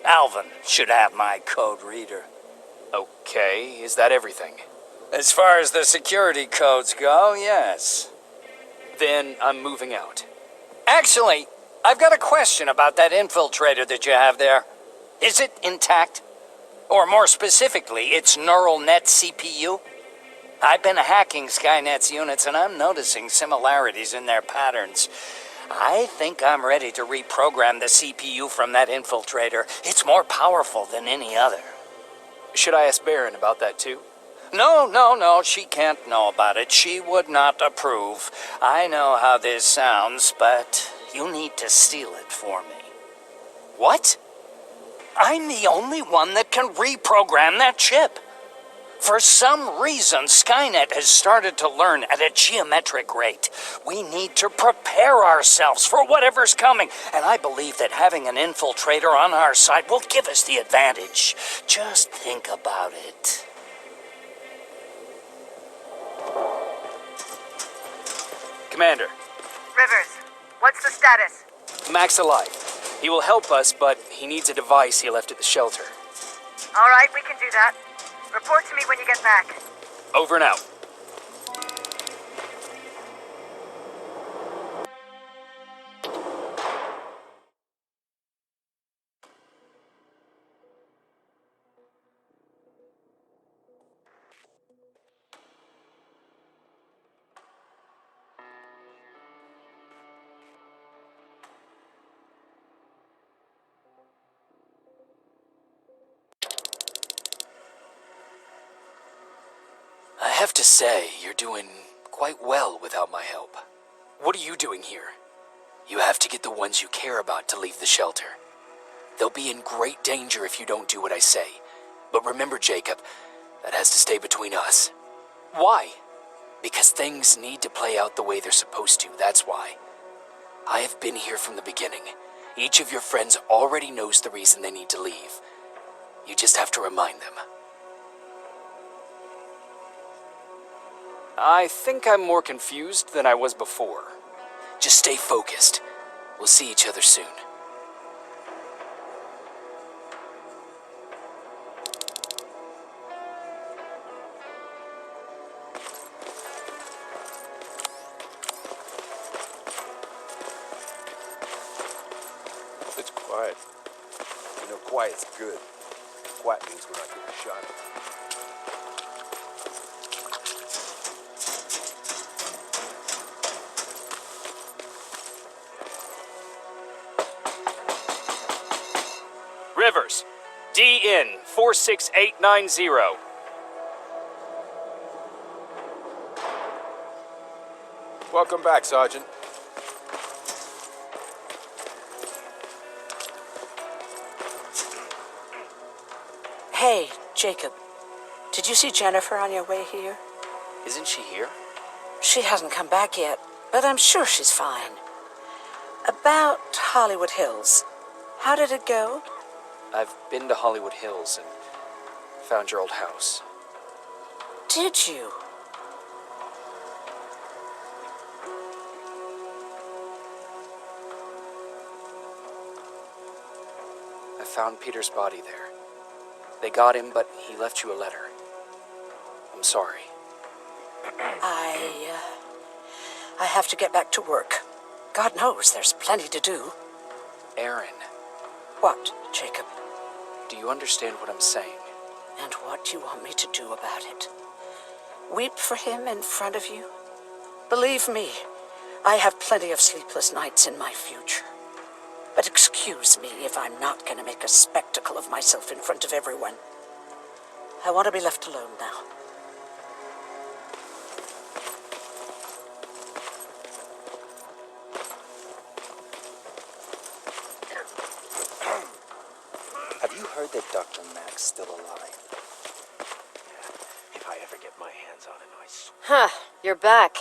Alvin should have my code reader. Okay, is that everything? As far as the security codes go, yes. Then I'm moving out. Actually, I've got a question about that infiltrator that you have there. Is it intact? Or more specifically, its neural net CPU? I've been hacking Skynet's units and I'm noticing similarities in their patterns. I think I'm ready to reprogram the CPU from that infiltrator. It's more powerful than any other. Should I ask Baron about that too? No, she can't know about it. She would not approve. I know how this sounds, but you need to steal it for me. What? I'm the only one that can reprogram that chip. For some reason, Skynet has started to learn at a geometric rate. We need to prepare ourselves for whatever's coming, and I believe that having an infiltrator on our side will give us the advantage. Just think about it. Commander. Rivers, what's the status? Mac's alive. He will help us, but he needs a device he left at the shelter. All right, we can do that. Report to me when you get back. Over and out. I have to say, you're doing quite well without my help. What are you doing here? You have to get the ones you care about to leave the shelter. They'll be in great danger if you don't do what I say. But remember, Jacob, that has to stay between us. Why? Because things need to play out the way they're supposed to, that's why. I have been here from the beginning. Each of your friends already knows the reason they need to leave. You just have to remind them. I think I'm more confused than I was before. Just stay focused. We'll see each other soon. It's quiet. Quiet's good. Quiet means we're not getting shot at. Rivers, DN 46890. Welcome back, Sergeant. Hey, Jacob. Did you see Jennifer on your way here? Isn't she here? She hasn't come back yet, but I'm sure she's fine. About Hollywood Hills. How did it go? I've been to Hollywood Hills and found your old house. Did you? I found Peter's body there. They got him, but he left you a letter. I'm sorry. I have to get back to work. God knows there's plenty to do. Erin, What, Jacob? do you understand what I'm saying? And what do you want me to do about it? Weep for him in front of you? Believe me, I have plenty of sleepless nights in my future. But excuse me if I'm not going to make a spectacle of myself in front of everyone. I want to be left alone now. Have you heard that Dr. Mack's still alive? If I ever get my hands on him, I swear. Huh, you're back.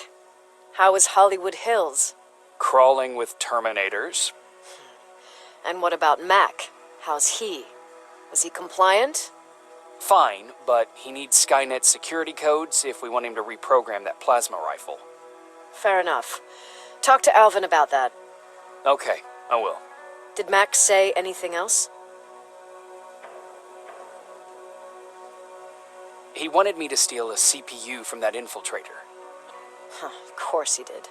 How was Hollywood Hills? Crawling with Terminators. And what about Mac? How's he? Was he compliant? Fine, but he needs Skynet security codes if we want him to reprogram that plasma rifle. Fair enough. Talk to Alvin about that. Okay, I will. Did Mac say anything else? He wanted me to steal a CPU from that infiltrator. Huh, of course he did.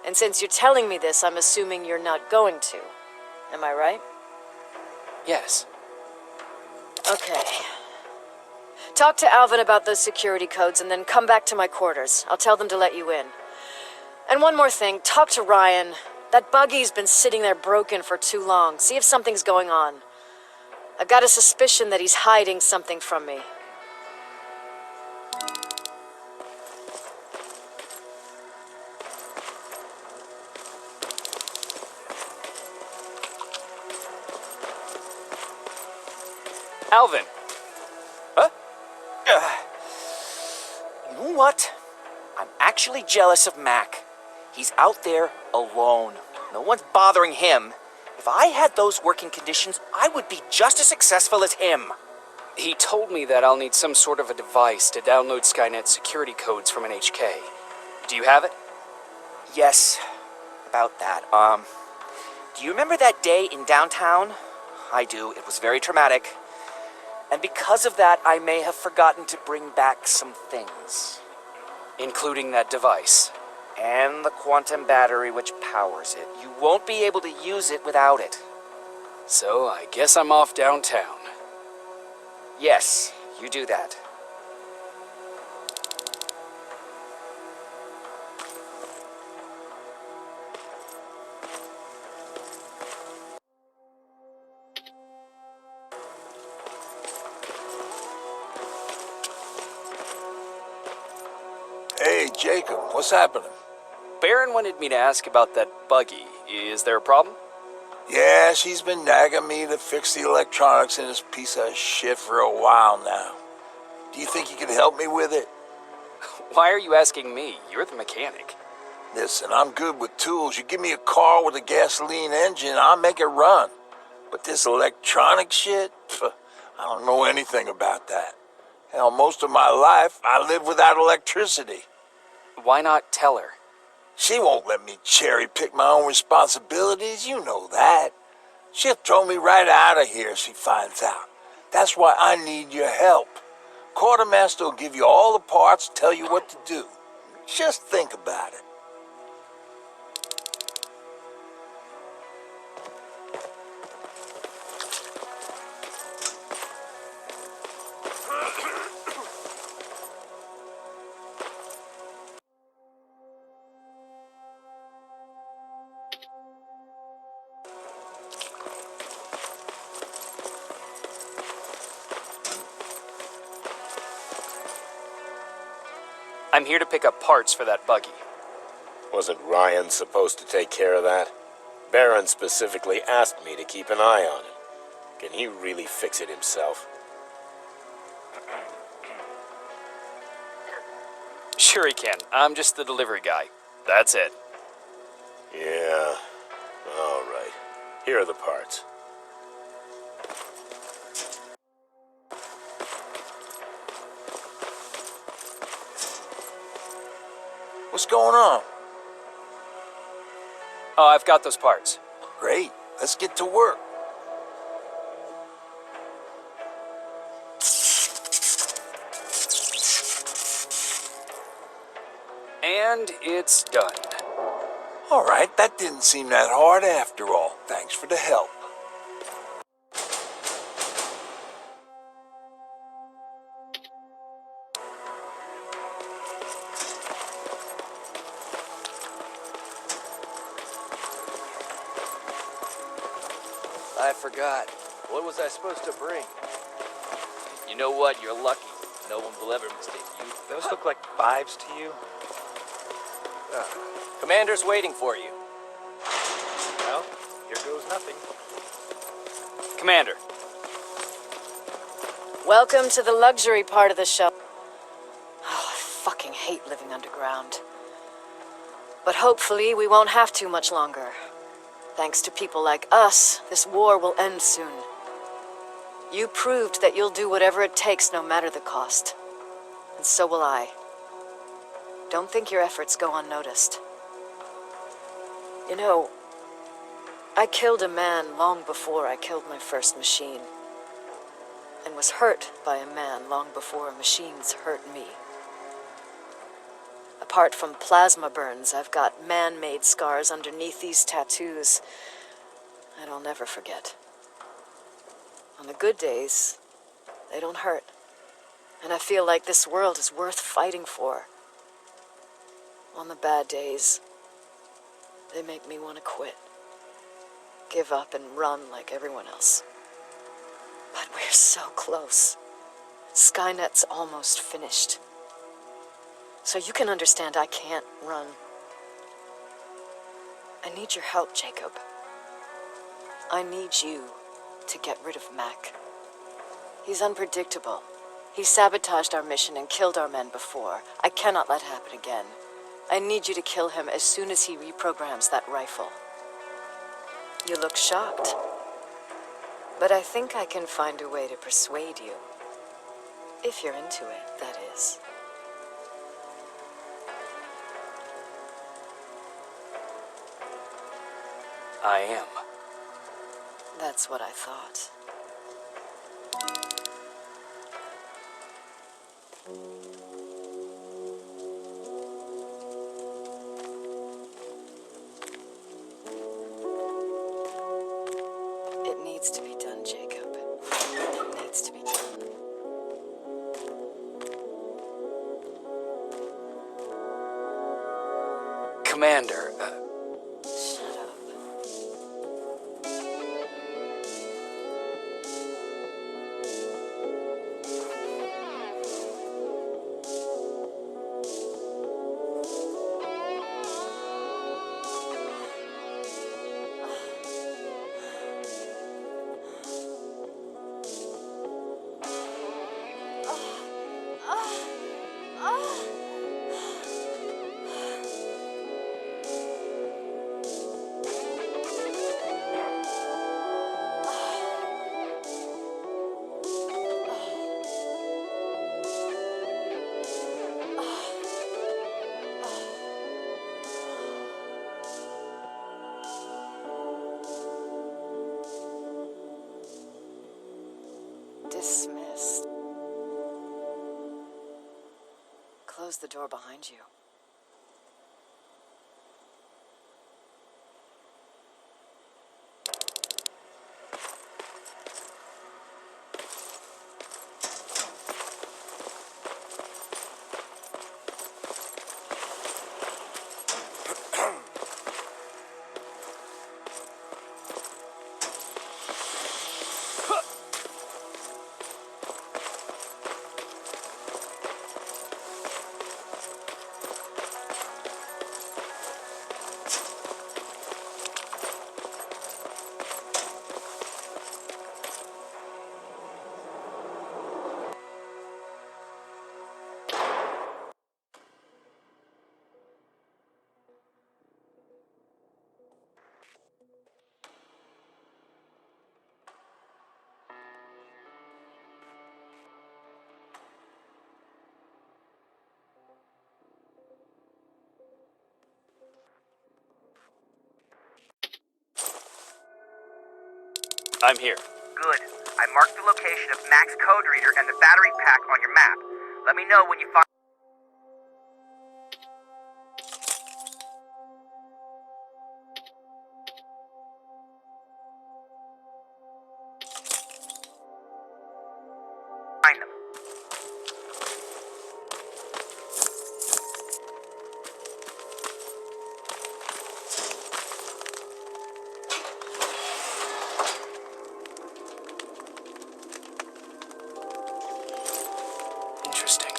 And since you're telling me this, I'm assuming you're not going to. Am I right? Yes. Okay. Talk to Alvin about those security codes and then come back to my quarters. I'll tell them to let you in. And one more thing, talk to Ryan. That buggy's been sitting there broken for too long. See if something's going on. I've got a suspicion that he's hiding something from me. Alvin! Huh? You know what? I'm actually jealous of Mac. He's out there alone. No one's bothering him. If I had those working conditions, I would be just as successful as him. He told me that I'll need some sort of a device to download Skynet security codes from an HK. Do you have it? Yes, about that. Do you remember that day in downtown? I do. It was very traumatic. And because of that, I may have forgotten to bring back some things. Including that device. And the quantum battery which powers it. You won't be able to use it without it. So I guess I'm off downtown. Yes, you do that. Hey, Jacob, what's happening? Baron wanted me to ask about that buggy. Is there a problem? Yeah, she's been nagging me to fix the electronics in this piece of shit for a while now. Do you think you can help me with it? Why are you asking me? You're the mechanic. Listen, I'm good with tools. You give me a car with a gasoline engine, I'll make it run. But this electronic shit, I don't know anything about that. Hell, most of my life, I lived without electricity. Why not tell her? She won't let me cherry-pick my own responsibilities, you know that. She'll throw me right out of here if she finds out. That's why I need your help. Quartermaster will give you all the parts, tell you what to do. Just think about it. I'm here to pick up parts for that buggy. Wasn't Ryan supposed to take care of that? Baron specifically asked me to keep an eye on him. Can he really fix it himself? Sure he can. I'm just the delivery guy. That's it. Yeah. All right. Here are the parts. What's going on? Oh, I've got those parts. Great. Let's get to work. And it's done. All right, that didn't seem that hard after all. Thanks for the help. I forgot. What was I supposed to bring? You know what? You're lucky. No one will ever mistake you. Those look like 5s to you? Commander's waiting for you. Well, here goes nothing. Commander. Welcome to the luxury part of the show. Oh, I fucking hate living underground. But hopefully we won't have to much longer. Thanks to people like us, this war will end soon. You proved that you'll do whatever it takes no matter the cost. And so will I. Don't think your efforts go unnoticed. You know, I killed a man long before I killed my first machine. And was hurt by a man long before machines hurt me. Apart from plasma burns, I've got man-made scars underneath these tattoos that I'll never forget. On the good days, they don't hurt. And I feel like this world is worth fighting for. On the bad days, they make me want to quit. Give up and run like everyone else. But we're so close. Skynet's almost finished. So you can understand I can't run. I need your help, Jacob. I need you to get rid of Mac. He's unpredictable. He sabotaged our mission and killed our men before. I cannot let it happen again. I need you to kill him as soon as he reprograms that rifle. You look shocked. But I think I can find a way to persuade you. If you're into it, that is. I am. That's what I thought. It needs to be done, Jacob. It needs to be done. Commander, Shut up. Dismissed. Close the door behind you. I'm here. Good. I marked the location of Mac's code reader and the battery pack on your map. Let me know when you find... them. Interesting.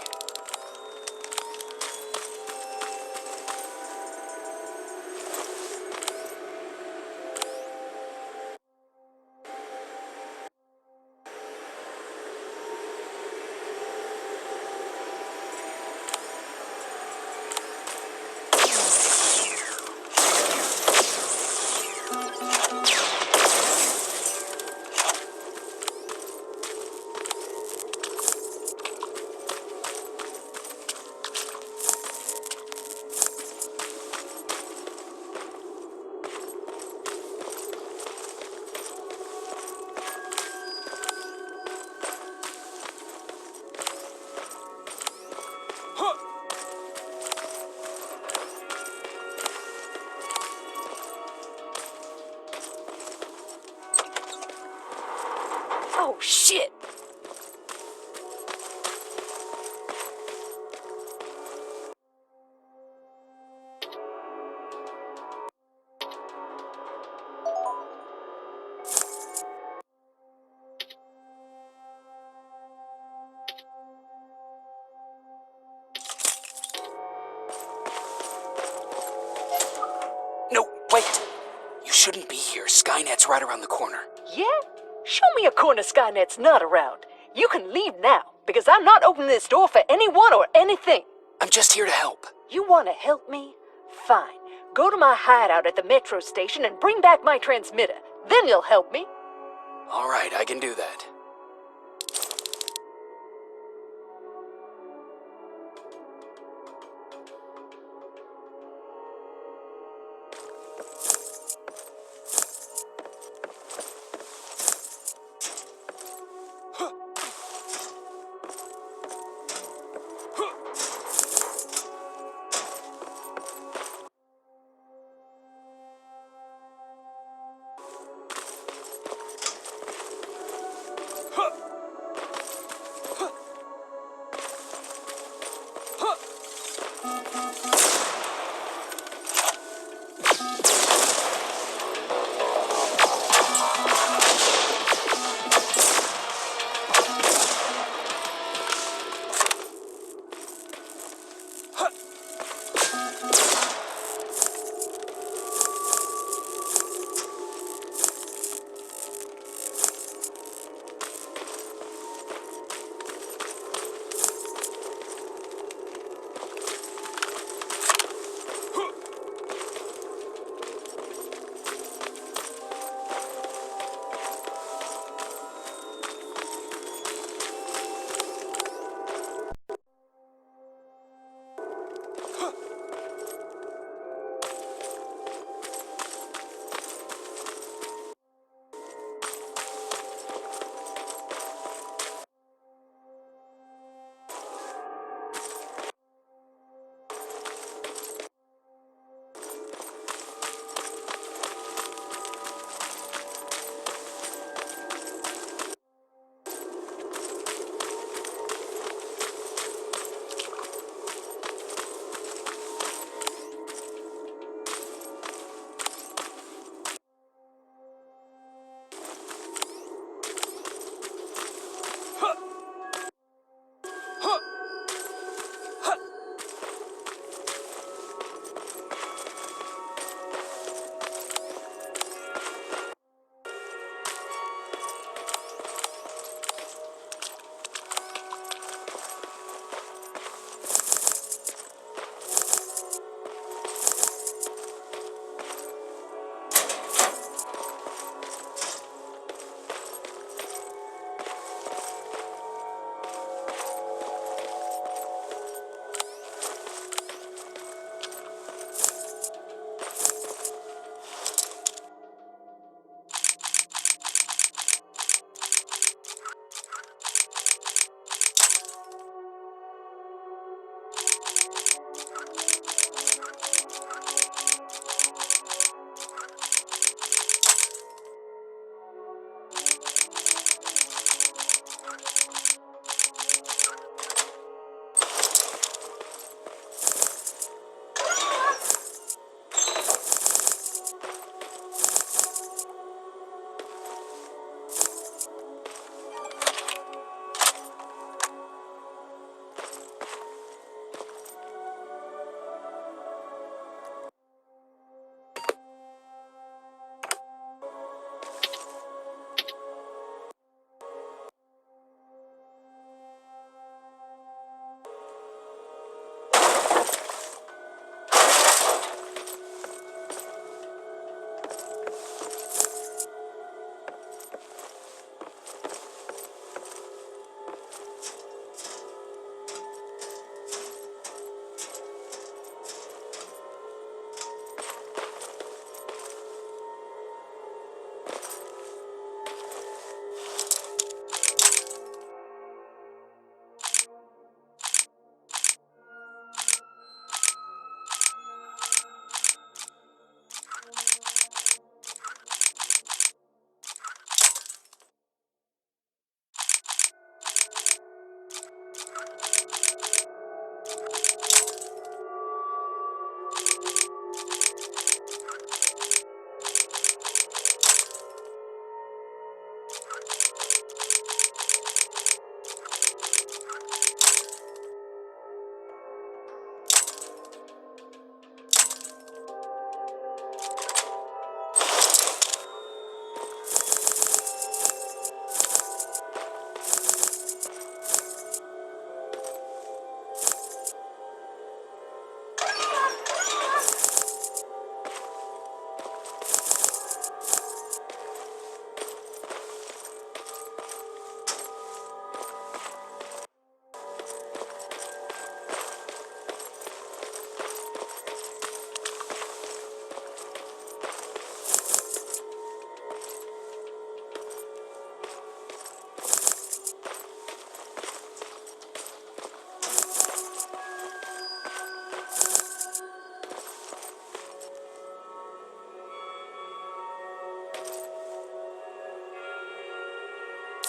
Oh, shit! No, wait! You shouldn't be here. Skynet's right around the corner. Yeah? Show me a corner Skynet's not around. You can leave now, because I'm not opening this door for anyone or anything. I'm just here to help. You want to help me? Fine. Go to my hideout at the metro station and bring back my transmitter. Then you'll help me. All right, I can do that.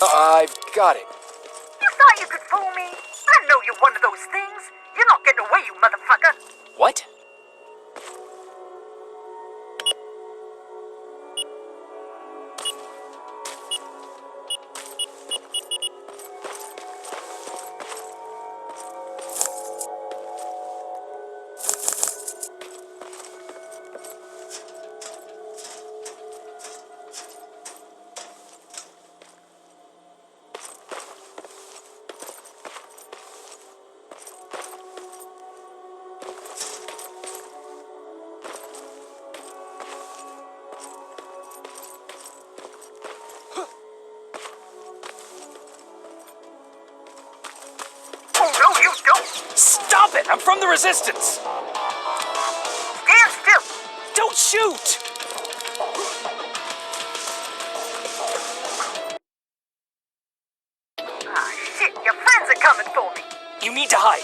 I've got it. You thought you could fool me? I know you're one of those things. You're not getting away, you motherfucker. What? Stop it! I'm from the Resistance! Stand still! Don't shoot! Ah, shit, your friends are coming for me! You need to hide.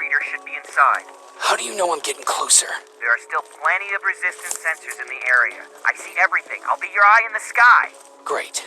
reader should be inside. How do you know I'm getting closer? There are still plenty of resistance sensors in the area. I see everything. I'll be your eye in the sky. Great.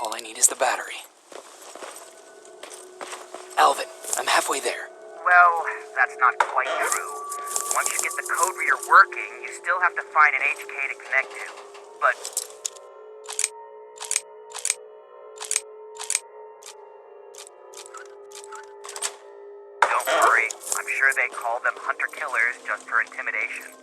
All I need is the battery. Alvin, I'm halfway there. Well, that's not quite true. Once you get the code reader working, you still have to find an HK to connect to. But don't worry, I'm sure they call them hunter-killers just for intimidation.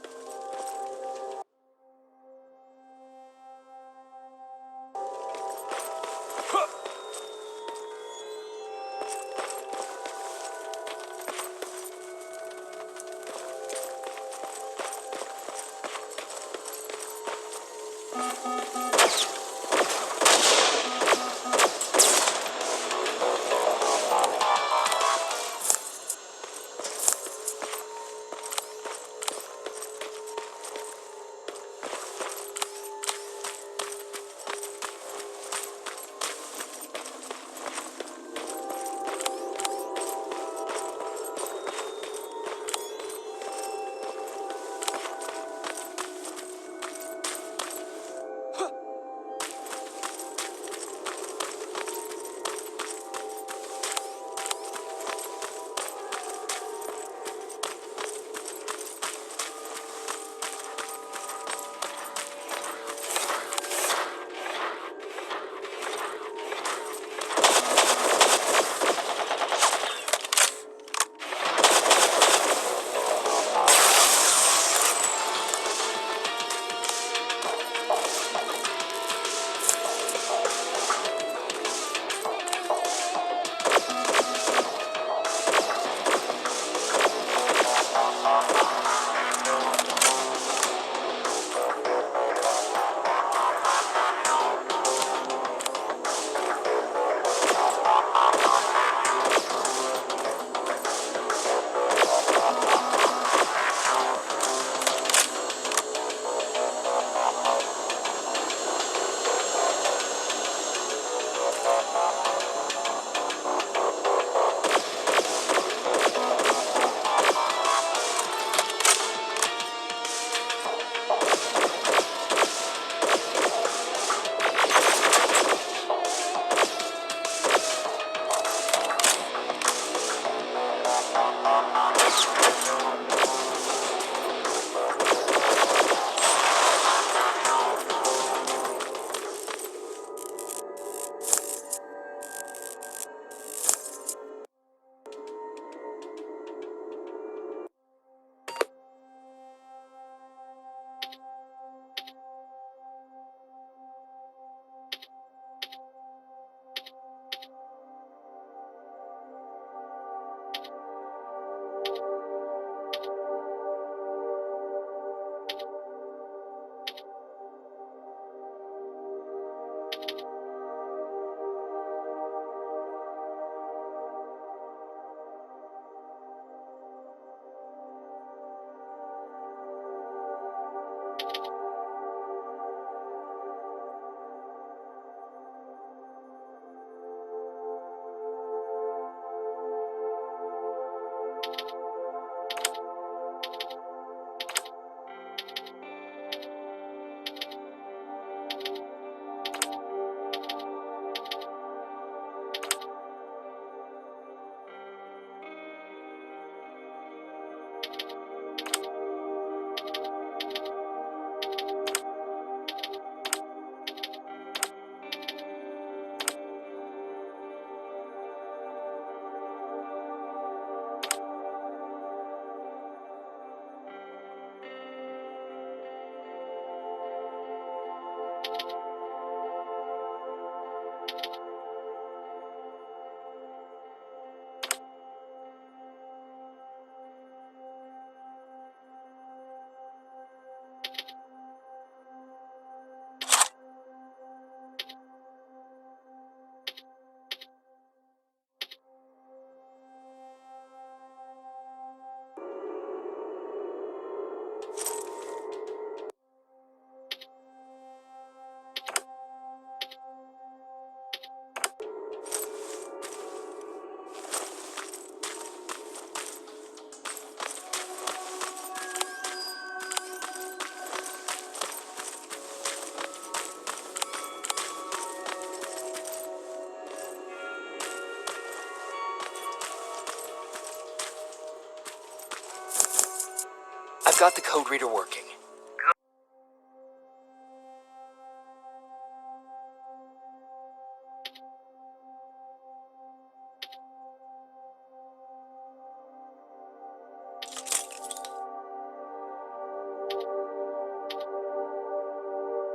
I've got the code reader working.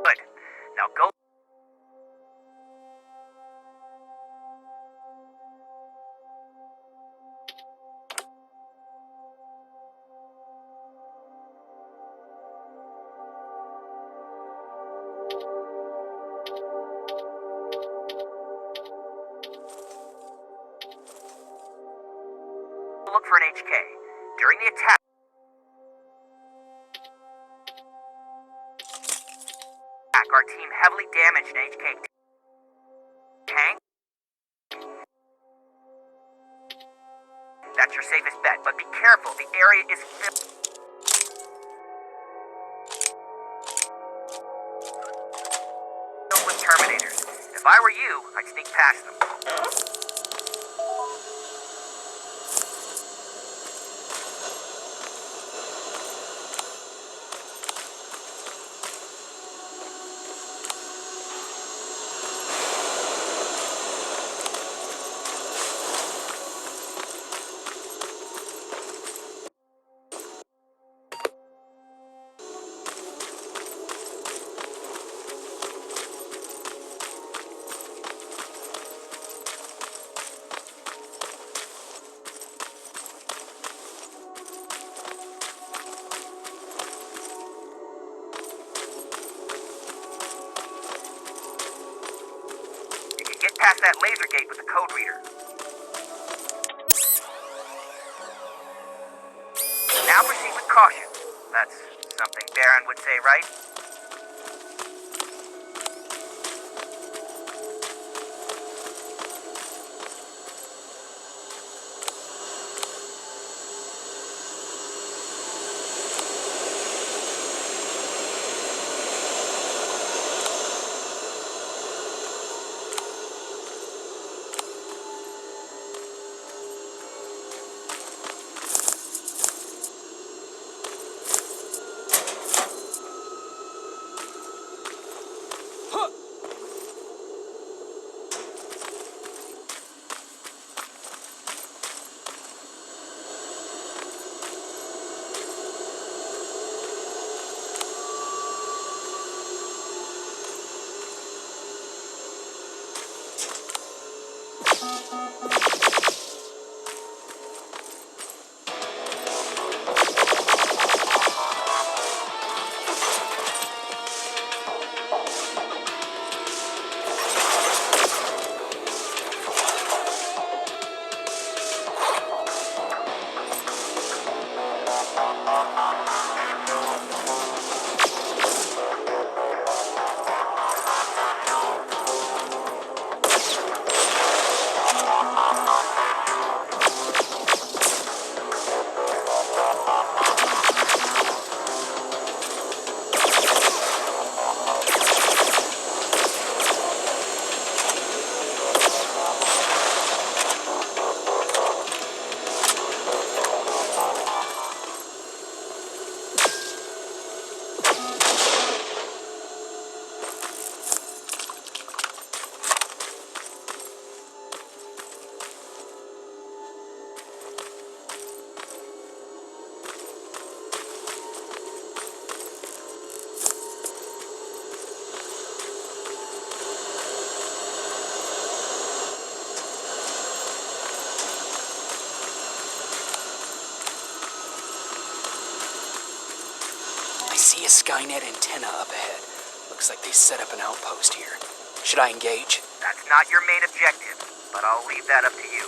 Good. Now go. Look for an HK. During the attack, our team heavily damaged an HK tank. That's your safest bet, but be careful. The area is filled with Terminators. If I were you, I'd sneak past them. Get past that laser gate with the code reader. Now proceed with caution. That's something Baron would say, right? I see a Skynet antenna up ahead. Looks like they set up an outpost here. Should I engage? That's not your main objective, but I'll leave that up to you.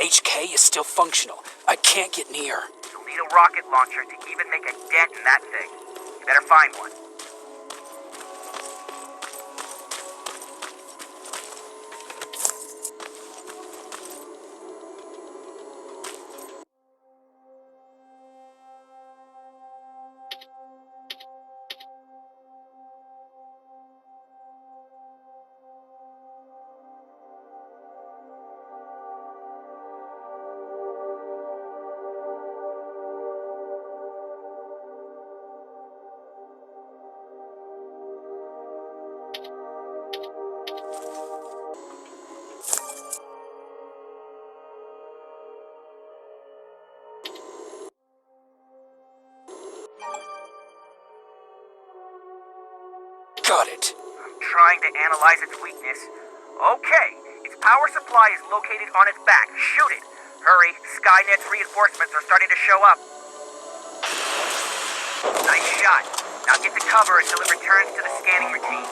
HK is still functional. I can't get near. You'll need a rocket launcher to even make a dent in that thing. You better find one. Got it. I'm trying to analyze its weakness. Okay, its power supply is located on its back. Shoot it. Hurry, Skynet's reinforcements are starting to show up. Nice shot. Now get to cover until it returns to the scanning routine.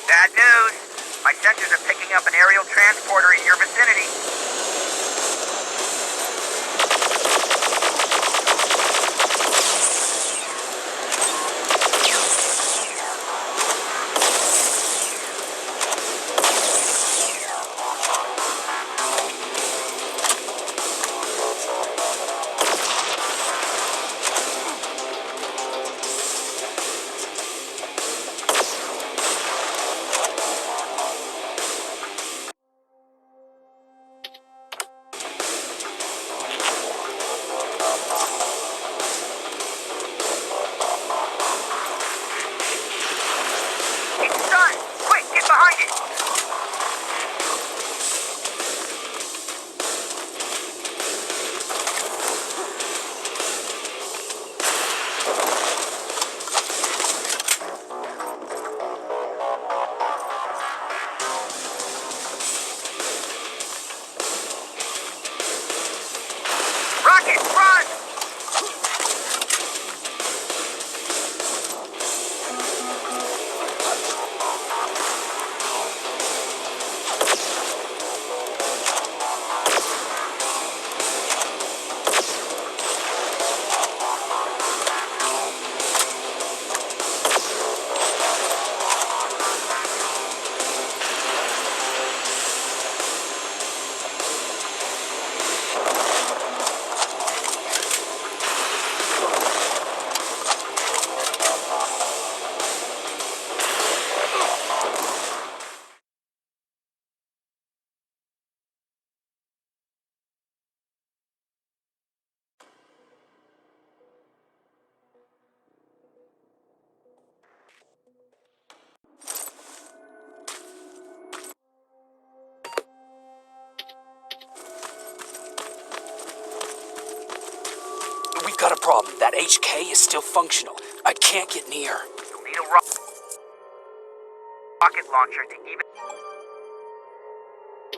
Bad news. My sensors are picking up an aerial transporter in your vicinity. problem. That HK is still functional. I can't get near. You'll need a rocket launcher to even...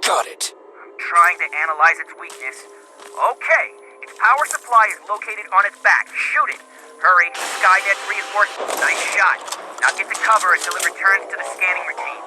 Got it. I'm trying to analyze its weakness. Okay, its power supply is located on its back. Shoot it. Hurry, Skynet reinforcements. Nice shot. Now get to cover until it returns to the scanning routine.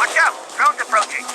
Watch out! Drone's approaching!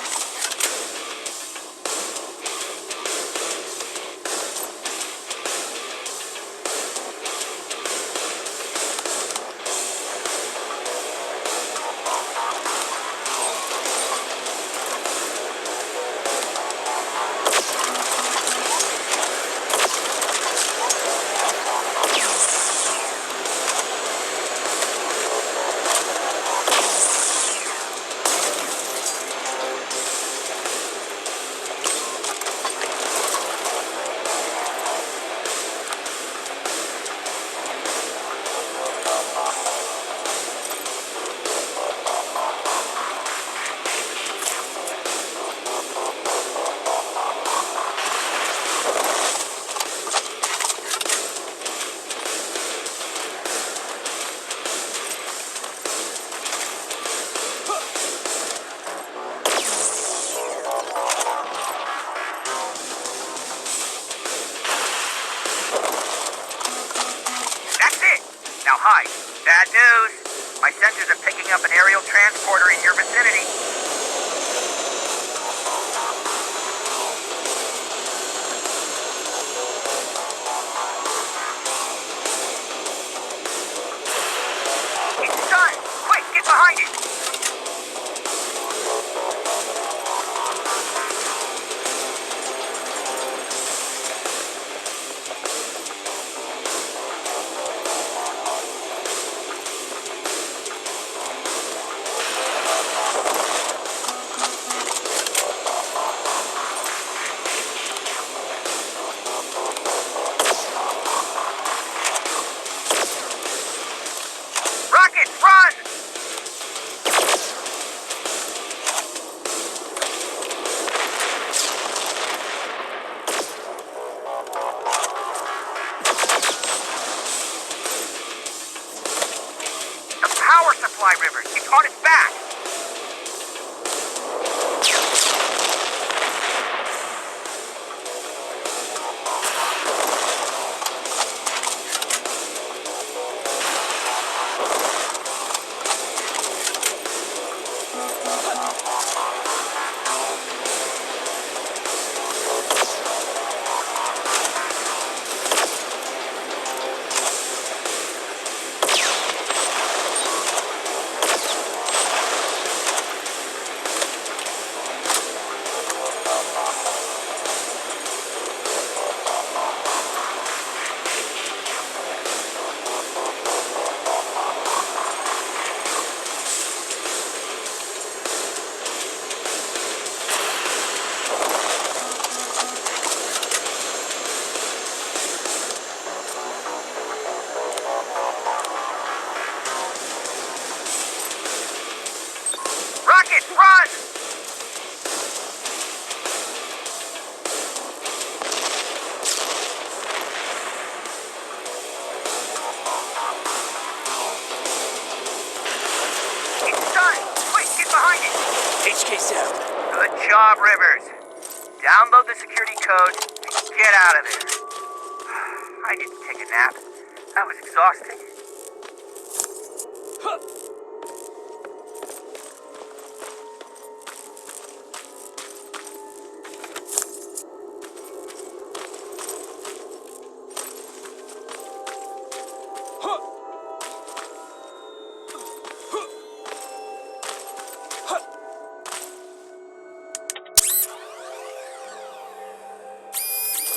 Hi. Bad news. My sensors are picking up an aerial transporter in your vicinity. It's done! Quick, get behind it! River. It's on its back. HK's down. Good job, Rivers. download the security code, and get out of there. I didn't take a nap. That was exhausting.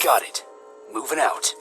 Got it. Moving out.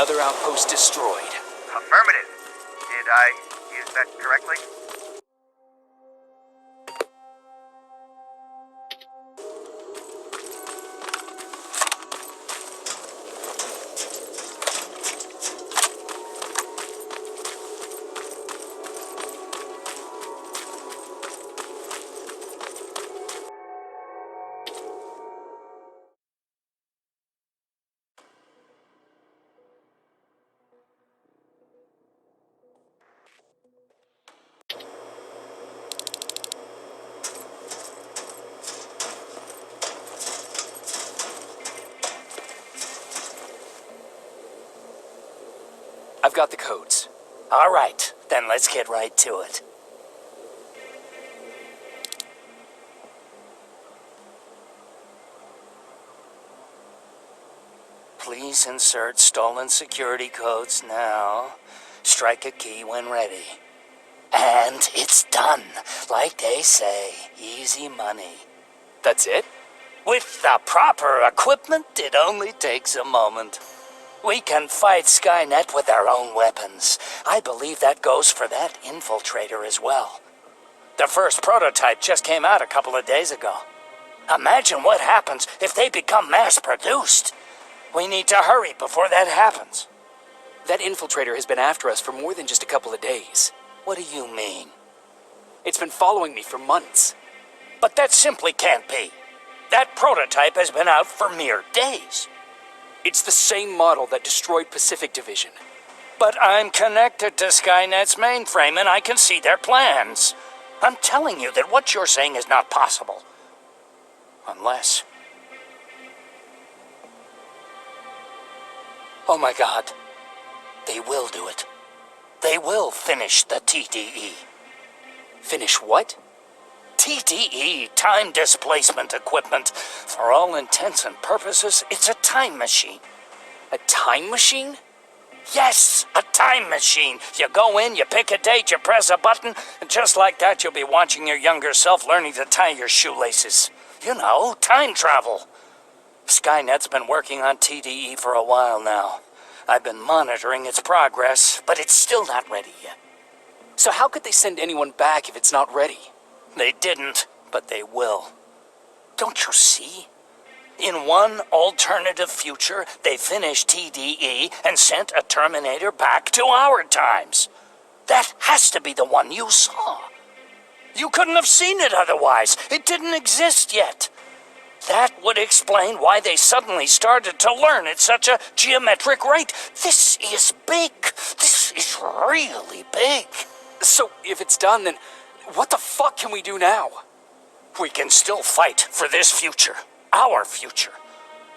another outpost destroyed. Affirmative. Did I use that correctly? I've got the codes. All right, then let's get right to it. Please insert stolen security codes now. Strike a key when ready. And it's done. Like they say, easy money. That's it? With the proper equipment, it only takes a moment. We can fight Skynet with our own weapons. I believe that goes for that infiltrator as well. The first prototype just came out a couple of days ago. Imagine what happens if they become mass-produced. We need to hurry before that happens. That infiltrator has been after us for more than just a couple of days. What do you mean? It's been following me for months. But that simply can't be. That prototype has been out for mere days. It's the same model that destroyed Pacific Division. But I'm connected to Skynet's mainframe and I can see their plans. I'm telling you that what you're saying is not possible. Unless... Oh my God. They will do it. They will finish the TDE. Finish what? TDE, time displacement equipment. For all intents and purposes, it's a time machine. A time machine? Yes, a time machine. You go in, you pick a date, you press a button, and just like that you'll be watching your younger self learning to tie your shoelaces. You know, time travel. Skynet's been working on TDE for a while now. I've been monitoring its progress, but it's still not ready yet. So how could they send anyone back if it's not ready? They didn't, but they will. Don't you see? In one alternative future, they finished TDE and sent a Terminator back to our times. That has to be the one you saw. You couldn't have seen it otherwise. It didn't exist yet. That would explain why they suddenly started to learn at such a geometric rate. This is big. This is really big. So if it's done, then what the fuck can we do now? We can still fight for this future. Our future.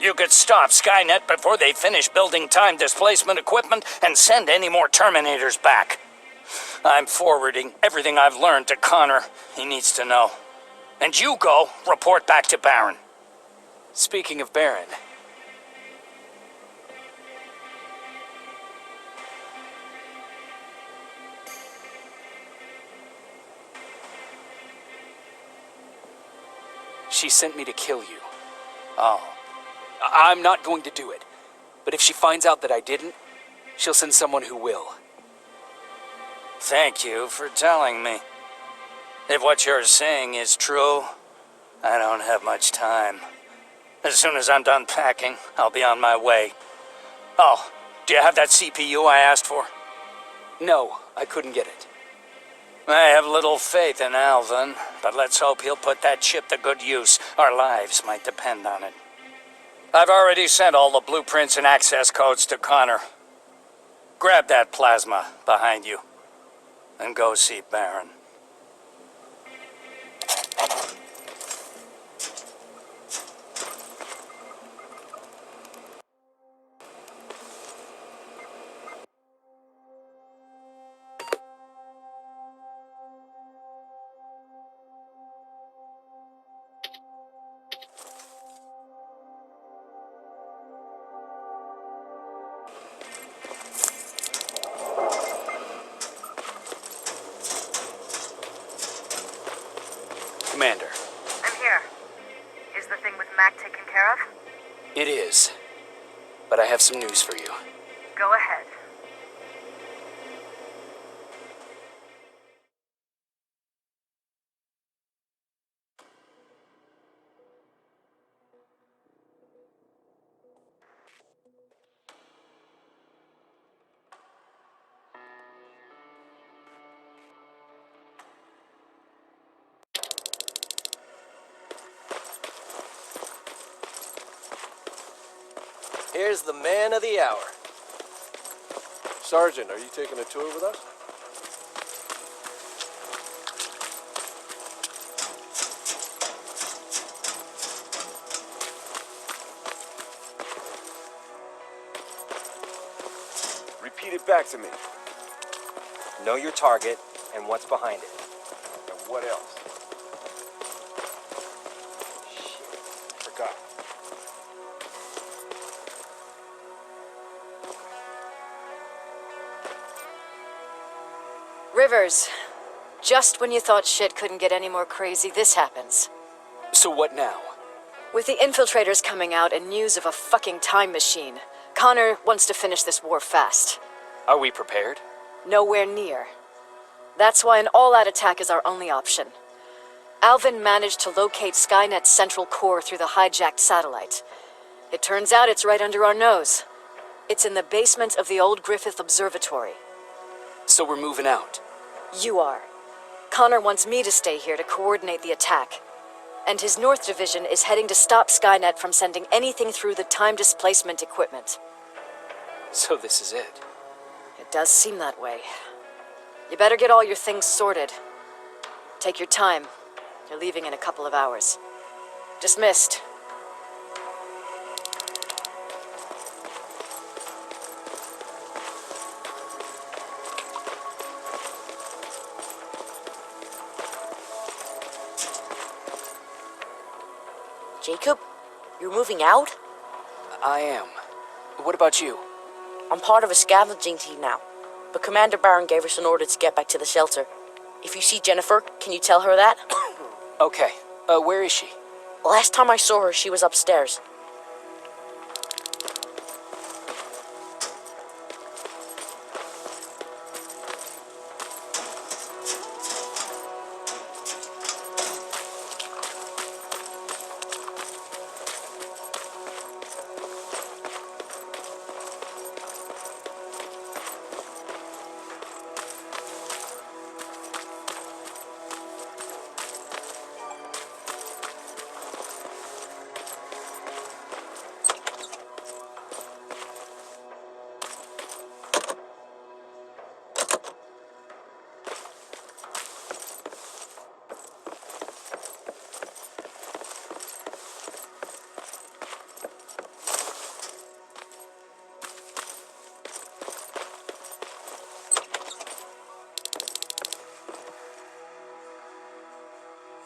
You could stop Skynet before they finish building time displacement equipment and send any more Terminators back. I'm forwarding everything I've learned to Connor. He needs to know. And you go report back to Baron. Speaking of Baron... She sent me to kill you. Oh. I'm not going to do it. But if she finds out that I didn't, she'll send someone who will. Thank you for telling me. If what you're saying is true, I don't have much time. As soon as I'm done packing, I'll be on my way. Oh, do you have that CPU I asked for? No, I couldn't get it. I have little faith in Alvin, but let's hope he'll put that chip to good use. Our lives might depend on it. I've already sent all the blueprints and access codes to Connor. Grab that plasma behind you, and go see Baron. Commander. I'm here. Is the thing with Mac taken care of? It is. But I have some news for you. Go ahead. Here's the man of the hour. Sergeant, are you taking a tour with us? Repeat it back to me. Know your target and what's behind it. And what else? Shit, I forgot. Rivers, just when you thought shit couldn't get any more crazy, this happens. So what now? With the infiltrators coming out and news of a fucking time machine, Connor wants to finish this war fast. Are we prepared? Nowhere near. That's why an all-out attack is our only option. Alvin managed to locate Skynet's central core through the hijacked satellite. It turns out it's right under our nose. It's in the basement of the old Griffith Observatory. So we're moving out. You are. Connor wants me to stay here to coordinate the attack. And his North Division is heading to stop Skynet from sending anything through the time displacement equipment. So this is it. It does seem that way. You better get all your things sorted. Take your time. You're leaving in a couple of hours. Dismissed. Jacob, you're moving out? I am. What about you? I'm part of a scavenging team now, but Commander Barron gave us an order to get back to the shelter. If you see Jennifer, can you tell her that? Okay. Where is she? Last time I saw her, she was upstairs.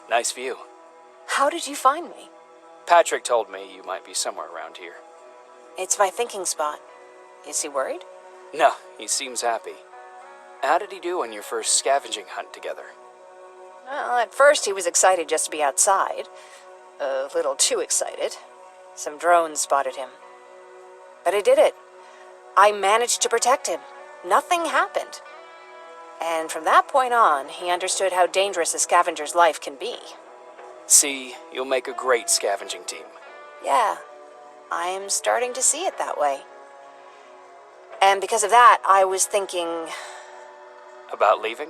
Nice view. How did you find me? Patrick told me you might be somewhere around here. It's my thinking spot. Is he worried? No, he seems happy. How did he do on your first scavenging hunt together? Well, at first he was excited just to be outside. A little too excited. Some drones spotted him. But I did it. I managed to protect him. Nothing happened. And from that point on, he understood how dangerous a scavenger's life can be. See, you'll make a great scavenging team. Yeah, I'm starting to see it that way. And because of that, I was thinking... About leaving?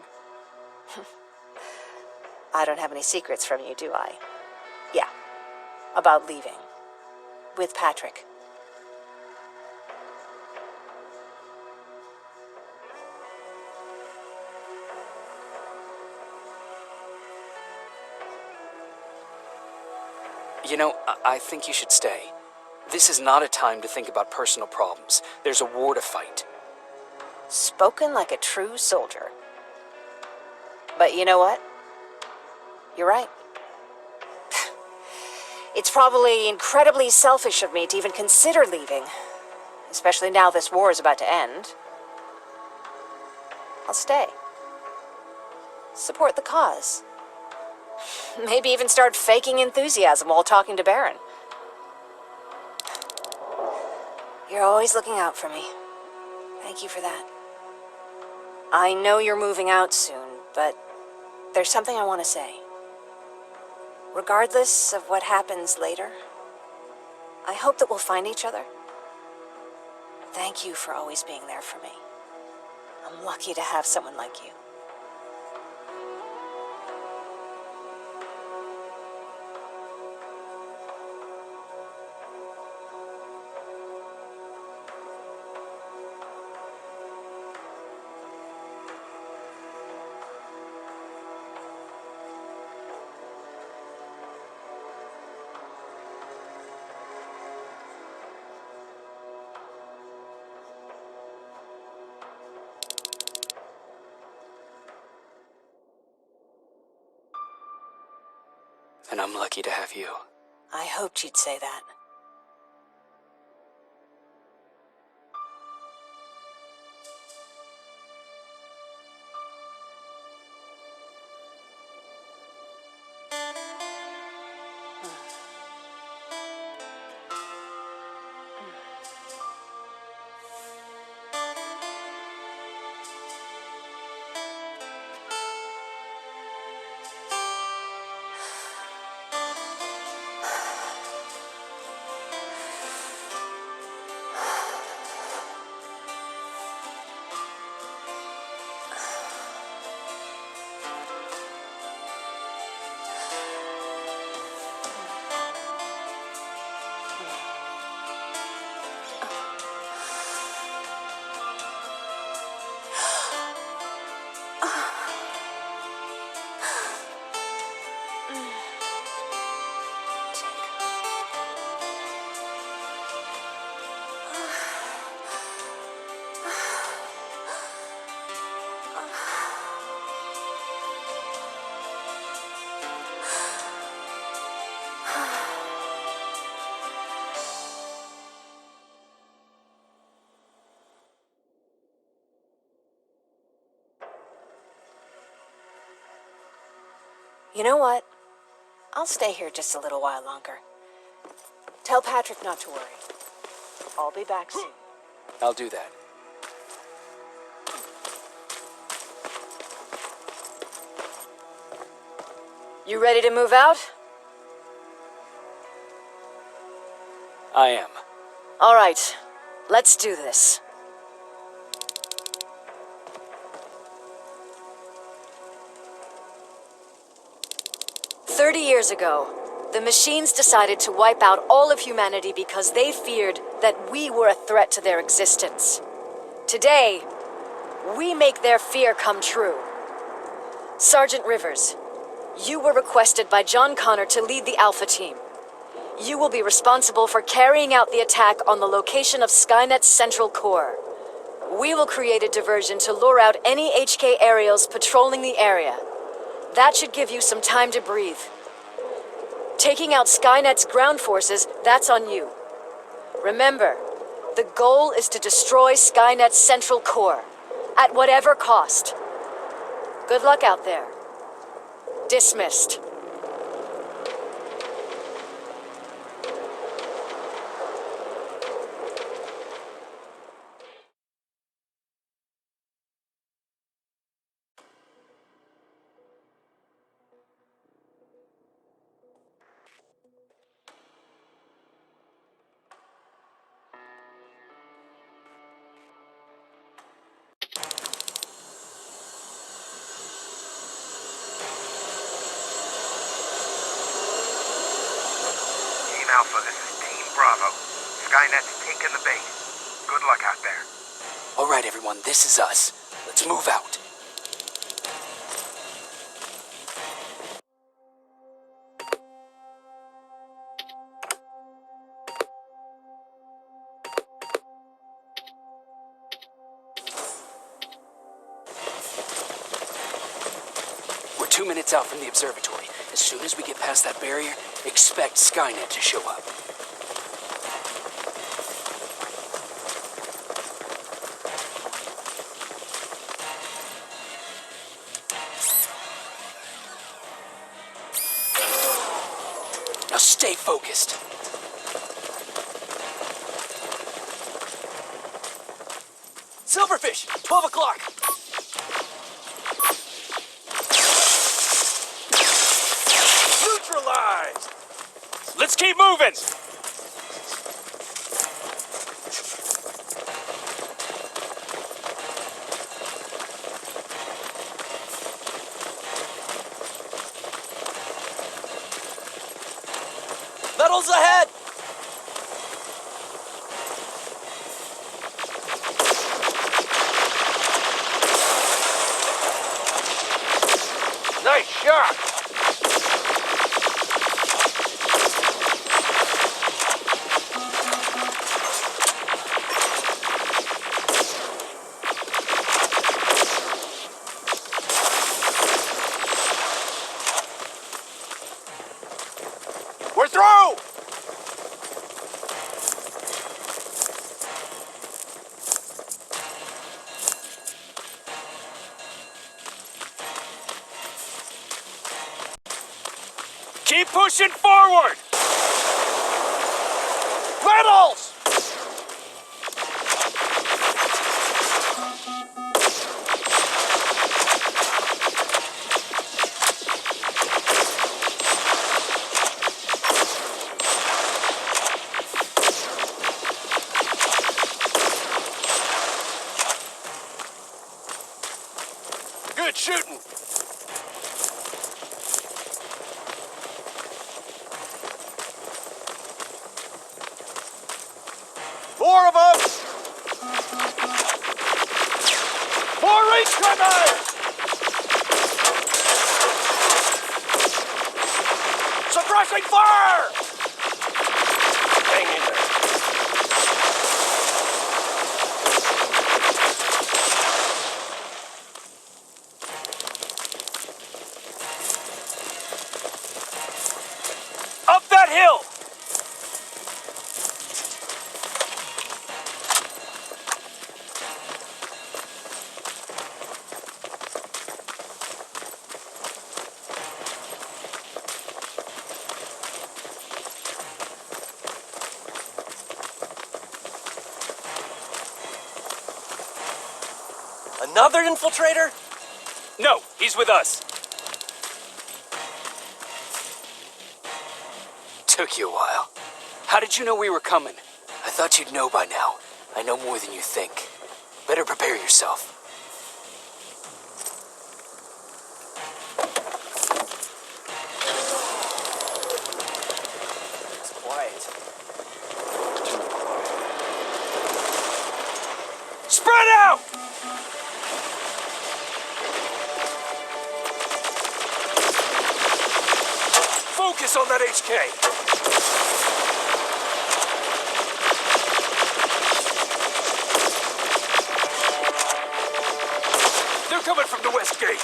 I don't have any secrets from you, do I? Yeah, about leaving. With Patrick. You know, I think you should stay. This is not a time to think about personal problems. There's a war to fight. Spoken like a true soldier. But you know what? You're right. It's probably incredibly selfish of me to even consider leaving. Especially now this war is about to end. I'll stay. Support the cause. Maybe even start faking enthusiasm while talking to Barron. You're always looking out for me. Thank you for that. I know you're moving out soon, but there's something I want to say. Regardless of what happens later, I hope that we'll find each other. Thank you for always being there for me. I'm lucky to have someone like you. And I'm lucky to have you. I hoped you'd say that. You know what? I'll stay here just a little while longer. Tell Patrick not to worry. I'll be back soon. I'll do that. You ready to move out? I am. All right, let's do this. "30 years ago, the machines decided to wipe out all of humanity because they feared that we were a threat to their existence. Today, we make their fear come true. Sergeant Rivers, you were requested by John Connor to lead the Alpha team. You will be responsible for carrying out the attack on the location of Skynet's central core. We will create a diversion to lure out any HK aerials patrolling the area. That should give you some time to breathe. Taking out Skynet's ground forces, that's on you. Remember, the goal is to destroy Skynet's central core, at whatever cost. Good luck out there. Dismissed." Alpha, this is Team Bravo. Skynet's taken the bait. Good luck out there. All right, everyone, this is us. Let's move out. We're 2 minutes out from the observatory. As soon as we get past that barrier, expect Skynet to show up. Now stay focused. Silverfish, 12 o'clock. Neutralized! Let's keep moving! Metals ahead! Nice shot! Keep pushing forward! Reynolds! Good shooting. More of them! More reconners! Suppressing fire! Hang in there. Up that hill! Another infiltrator? No, he's with us. Took you a while. How did you know we were coming? I thought you'd know by now. I know more than you think. Better prepare yourself. It's quiet. Spread out! Focus on that HK. They're coming from the west gate.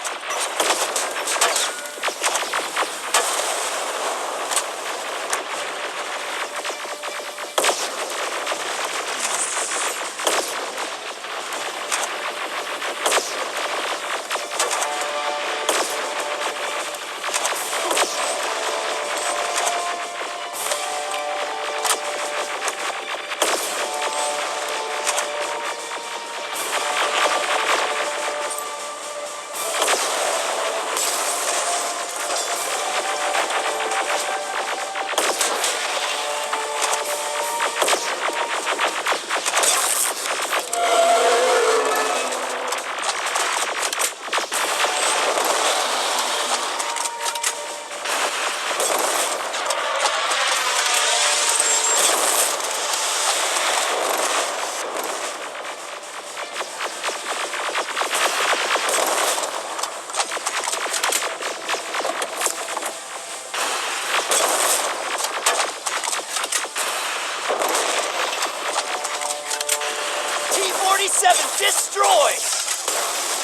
Destroyed!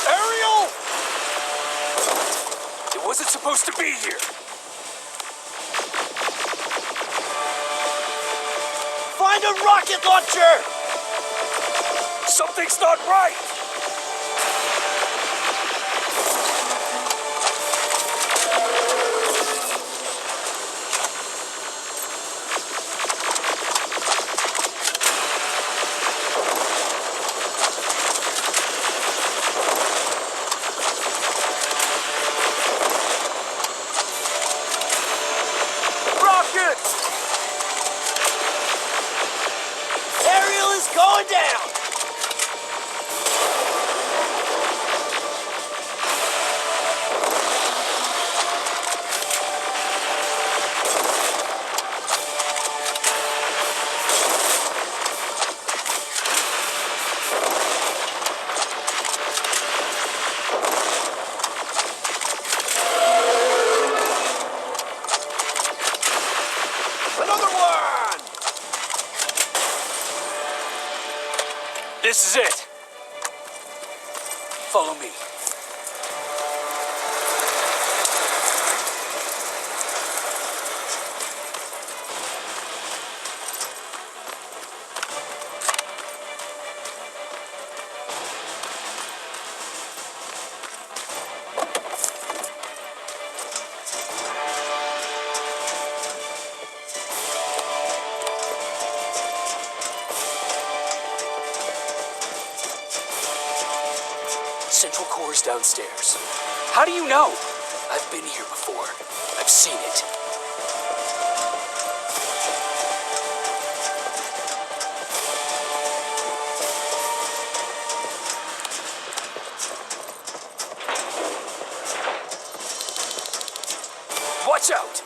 Aerial! It wasn't supposed to be here. Find a rocket launcher! Something's not right! Aerial is going down! Another one! This is it. Follow me. central core's downstairs. How do you know? I've been here before. I've seen it. Watch out!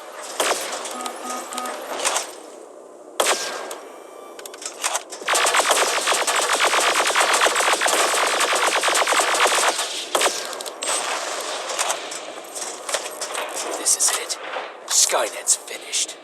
This is it. Skynet's finished.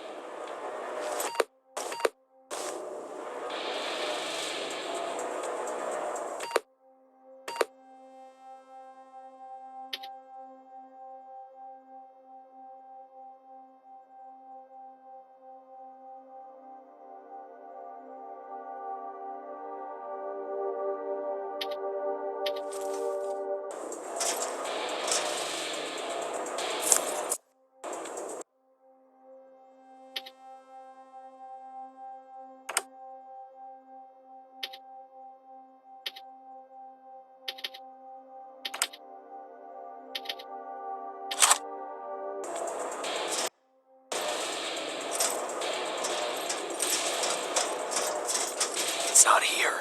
It's not here.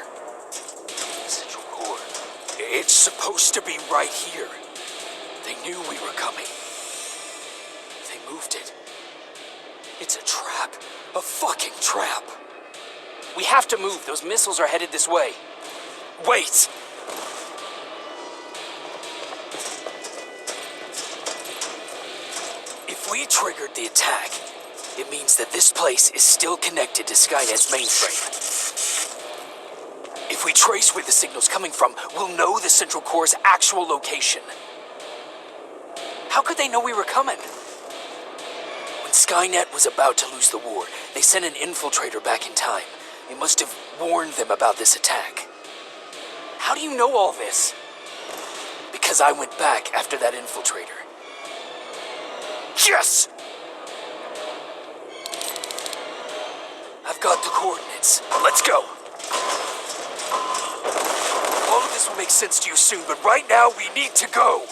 Central core. It's supposed to be right here. They knew we were coming. They moved it. It's a trap. A fucking trap. We have to move. Those missiles are headed this way. Wait! If we triggered the attack, it means that this place is still connected to Skynet's mainframe. If we trace where the signal's coming from, we'll know the Central Core's actual location. How could they know we were coming? When Skynet was about to lose the war, they sent an infiltrator back in time. He must have warned them about this attack. How do you know all this? Because I went back after that infiltrator. Yes! I've got the coordinates. Let's go. All of this will make sense to you soon, but right now we need to go.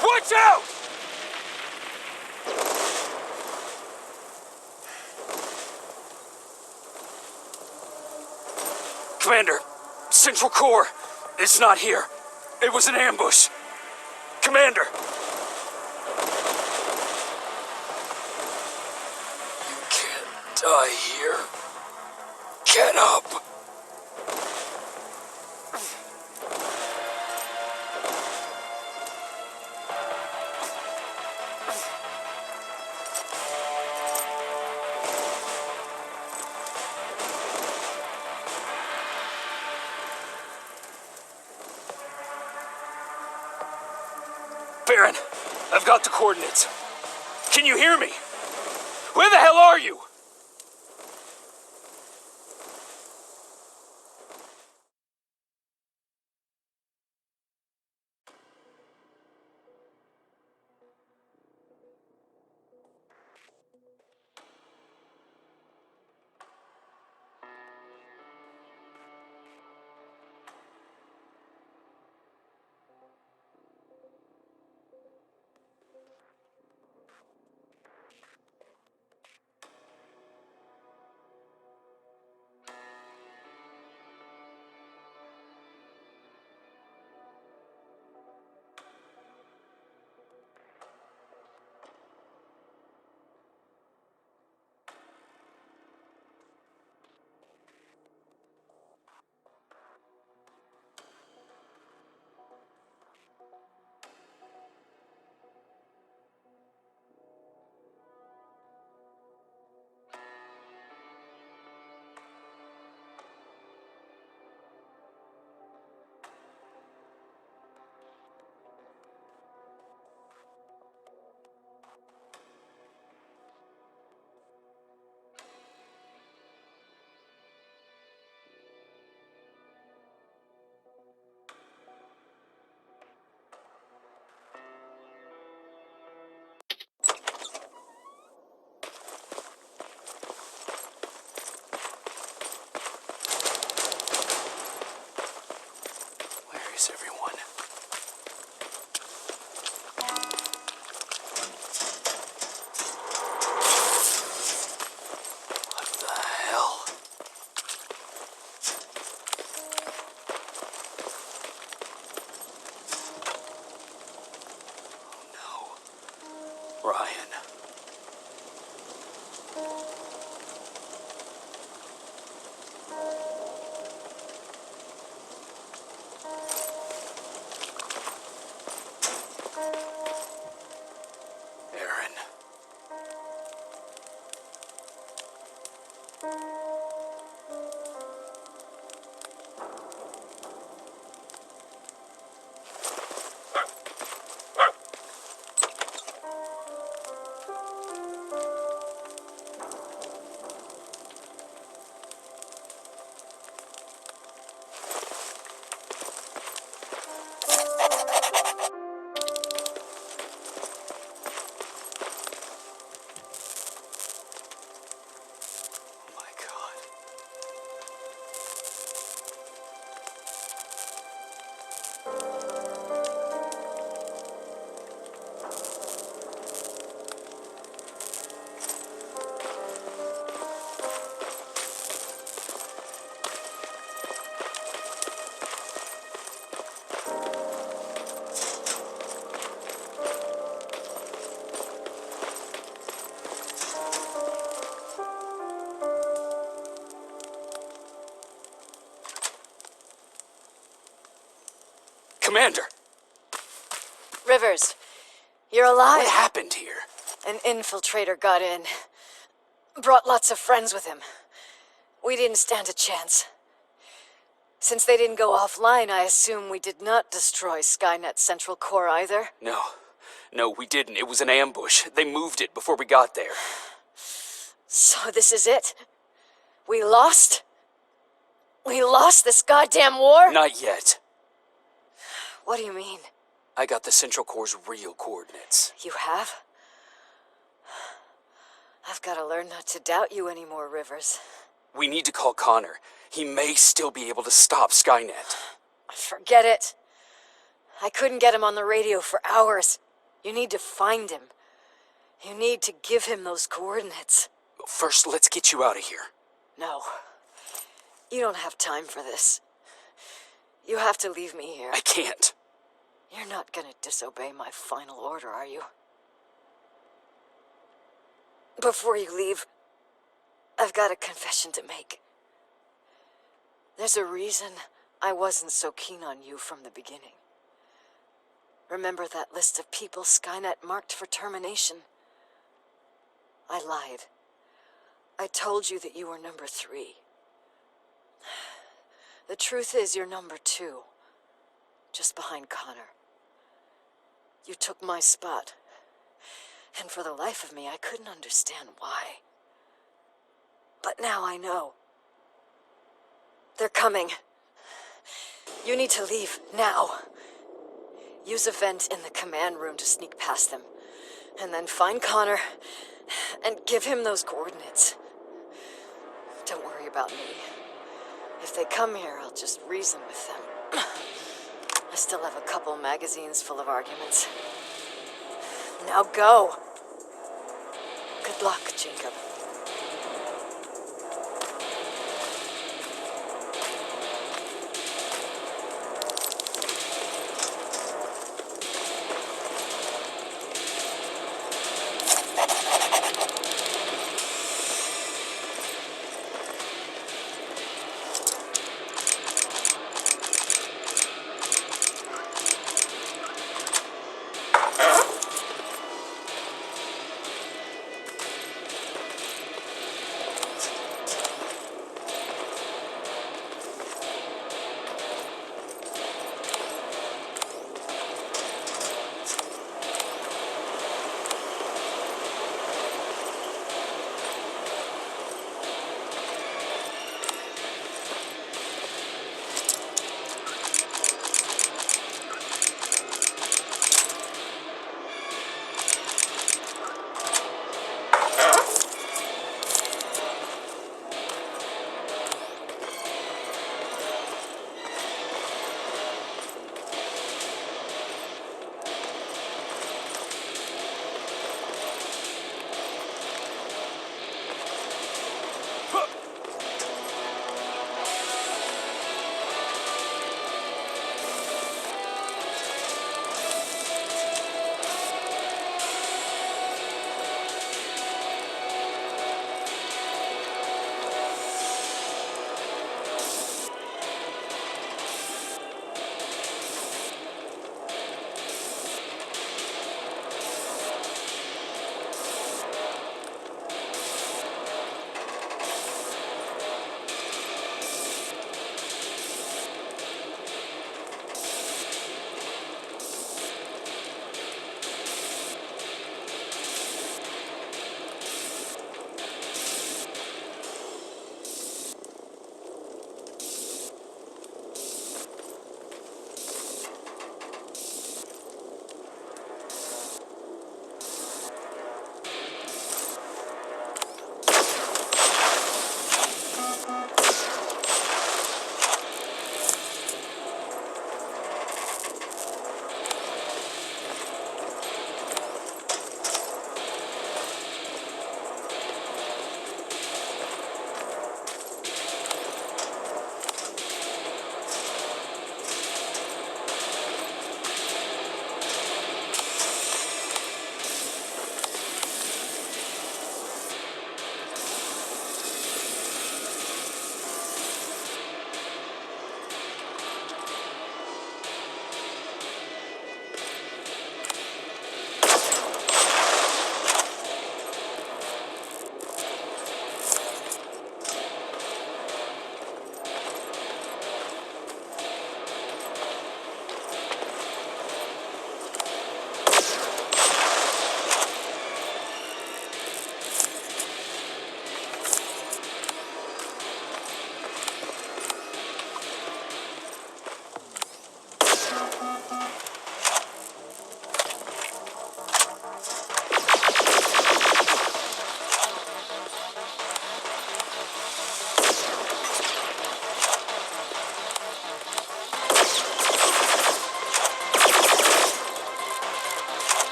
Watch out! Commander, Central Core, it's not here. It was an ambush. Commander! You can't die here. Get up! Erin, I've got the coordinates. Can you hear me? Where the hell are you? Ryan. Erin. Commander! Rivers, you're alive. What happened here? An infiltrator got in. Brought lots of friends with him. We didn't stand a chance. Since they didn't go offline, I assume we did not destroy Skynet's central core either. No, we didn't. It was an ambush. They moved it before we got there. So this is it? We lost? We lost this goddamn war? Not yet. What do you mean? I got the central core's real coordinates. You have? I've got to learn not to doubt you anymore, Rivers. We need to call Connor. He may still be able to stop Skynet. Forget it. I couldn't get him on the radio for hours. You need to find him. You need to give him those coordinates. First, let's get you out of here. No. You don't have time for this. You have to leave me here. I can't. You're not gonna disobey my final order, are you? Before you leave, I've got a confession to make. There's a reason I wasn't so keen on you from the beginning. Remember that list of people Skynet marked for termination? I lied. I told you that you were number 3. The truth is you're number 2, just behind Connor. You took my spot, and for the life of me, I couldn't understand why. But now I know. They're coming. You need to leave, now. Use a vent in the command room to sneak past them, and then find Connor, and give him those coordinates. Don't worry about me. If they come here, I'll just reason with them. I still have a couple magazines full of arguments. Now go. Good luck, Jacob.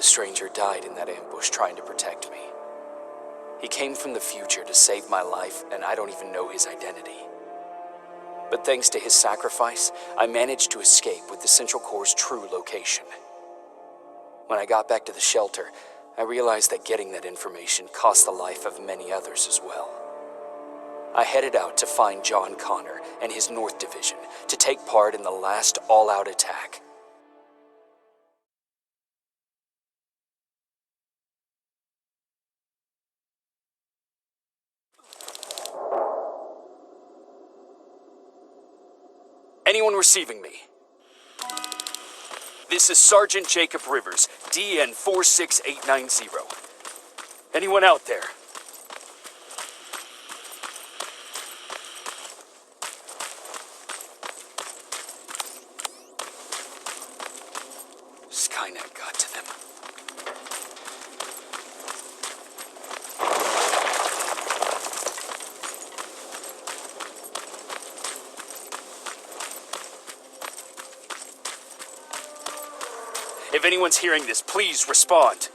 The stranger died in that ambush trying to protect me. He came from the future to save my life, and I don't even know his identity. But thanks to his sacrifice, I managed to escape with the Central Core's true location. When I got back to the shelter, I realized that getting that information cost the life of many others as well. I headed out to find John Connor and his North Division to take part in the last all-out attack. Anyone receiving me? This is Sergeant Jacob Rivers, DN 46890. Anyone out there? Skynet got to them. If anyone's hearing this, please respond.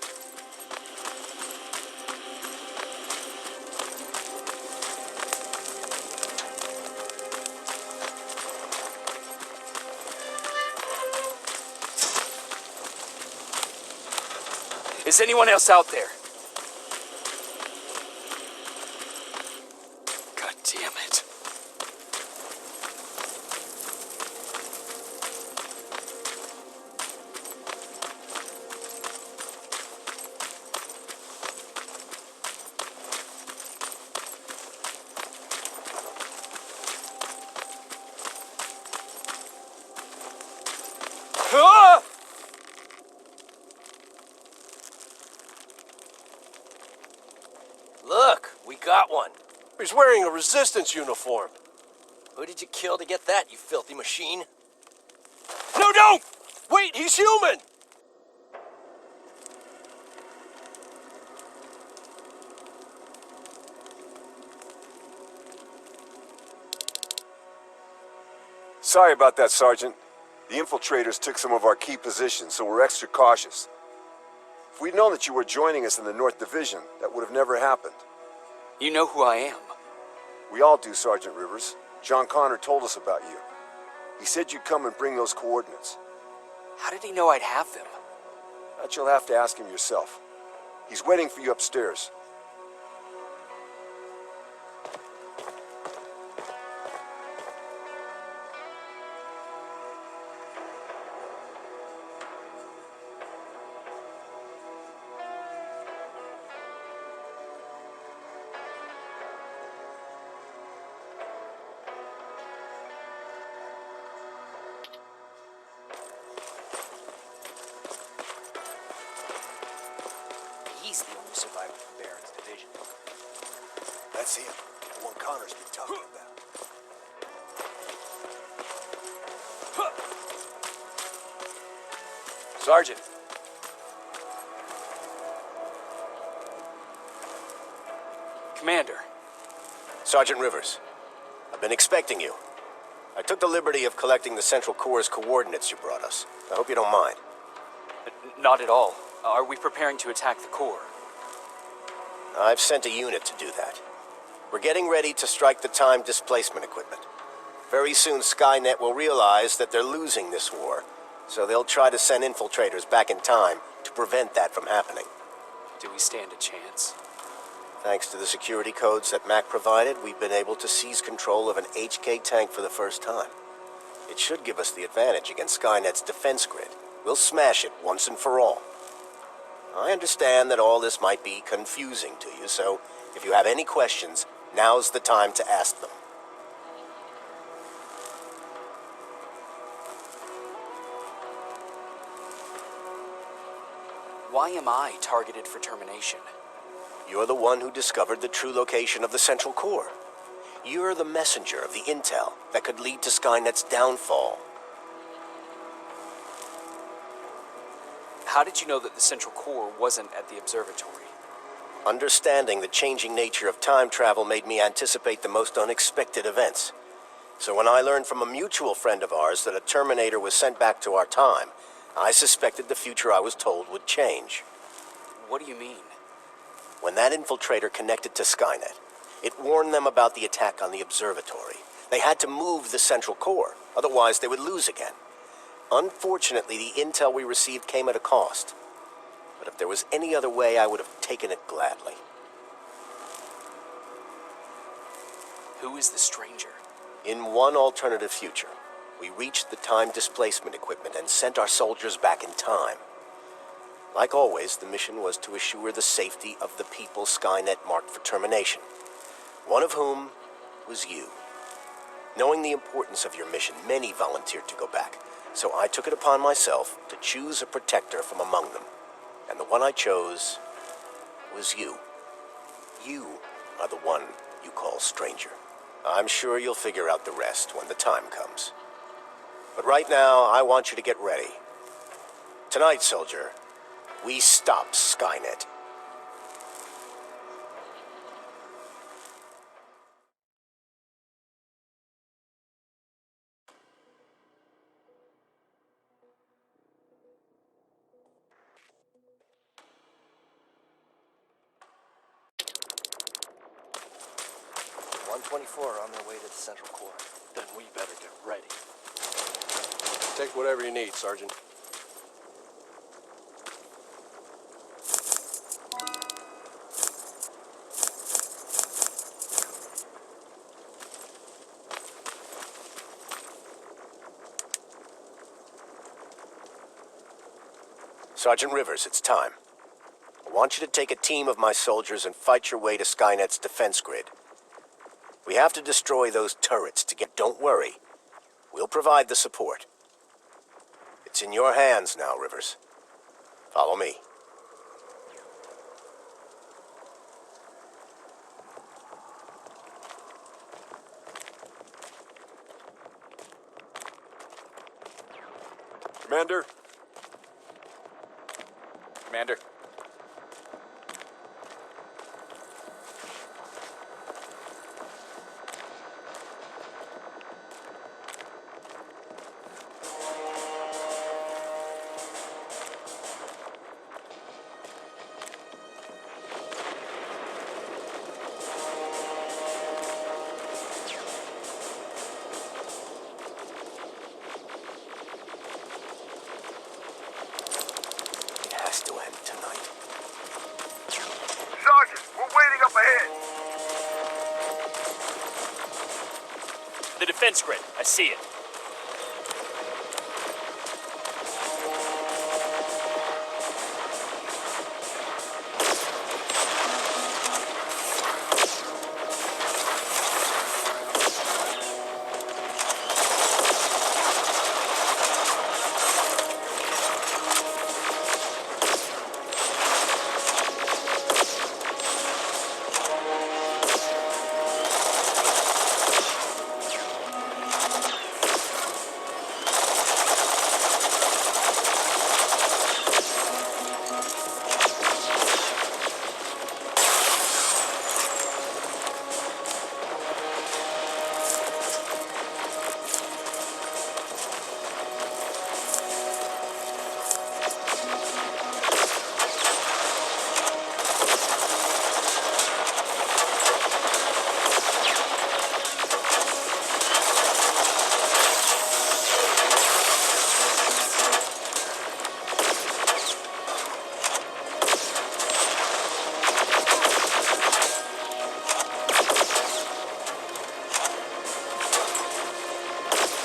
Is anyone else out there? God damn it. Ah! Look, we got one. He's wearing a resistance uniform. Who did you kill to get that, you filthy machine? No, don't! Wait, he's human! Sorry about that, Sergeant. The infiltrators took some of our key positions, so we're extra cautious. If we'd known that you were joining us in the North Division, that would have never happened. You know who I am. We all do, Sergeant Rivers. John Connor told us about you. He said you'd come and bring those coordinates. How did he know I'd have them? That you'll have to ask him yourself. He's waiting for you upstairs. He's the only survivor from Barron's division. That's him. The one Connor's been talking about. Sergeant. Commander. Sergeant Rivers, I've been expecting you. I took the liberty of collecting the Central Core's coordinates you brought us. I hope you don't mind. Not at all. Are we preparing to attack the core? I've sent a unit to do that. We're getting ready to strike the time displacement equipment. Very soon Skynet will realize that they're losing this war, so they'll try to send infiltrators back in time to prevent that from happening. Do we stand a chance? Thanks to the security codes that Mac provided, we've been able to seize control of an HK tank for the first time. It should give us the advantage against Skynet's defense grid. We'll smash it once and for all. I understand that all this might be confusing to you, so if you have any questions, now's the time to ask them. Why am I targeted for termination? You're the one who discovered the true location of the Central Core. You're the messenger of the intel that could lead to Skynet's downfall. How did you know that the Central Core wasn't at the observatory? Understanding the changing nature of time travel made me anticipate the most unexpected events. So when I learned from a mutual friend of ours that a Terminator was sent back to our time, I suspected the future I was told would change. What do you mean? When that infiltrator connected to Skynet, it warned them about the attack on the observatory. They had to move the central core, otherwise they would lose again. Unfortunately, the intel we received came at a cost. But if there was any other way, I would have taken it gladly. Who is the stranger? In one alternative future, we reached the time displacement equipment and sent our soldiers back in time. Like always, the mission was to assure the safety of the people Skynet marked for termination. One of whom was you. Knowing the importance of your mission, many volunteered to go back, so I took it upon myself to choose a protector from among them. And the one I chose was you. You are the one you call stranger. I'm sure you'll figure out the rest when the time comes. But right now, I want you to get ready. Tonight, soldier, we stop Skynet. On their way to the central core. Then we better get ready. Take whatever you need, Sergeant. Sergeant Rivers, it's time. I want you to take a team of my soldiers and fight your way to Skynet's defense grid. We have to destroy those turrets to get... Don't worry. We'll provide the support. It's in your hands now, Rivers. Follow me. Commander? Commander. To end tonight. Sergeant, we're waiting up ahead. The defense grid. I see it.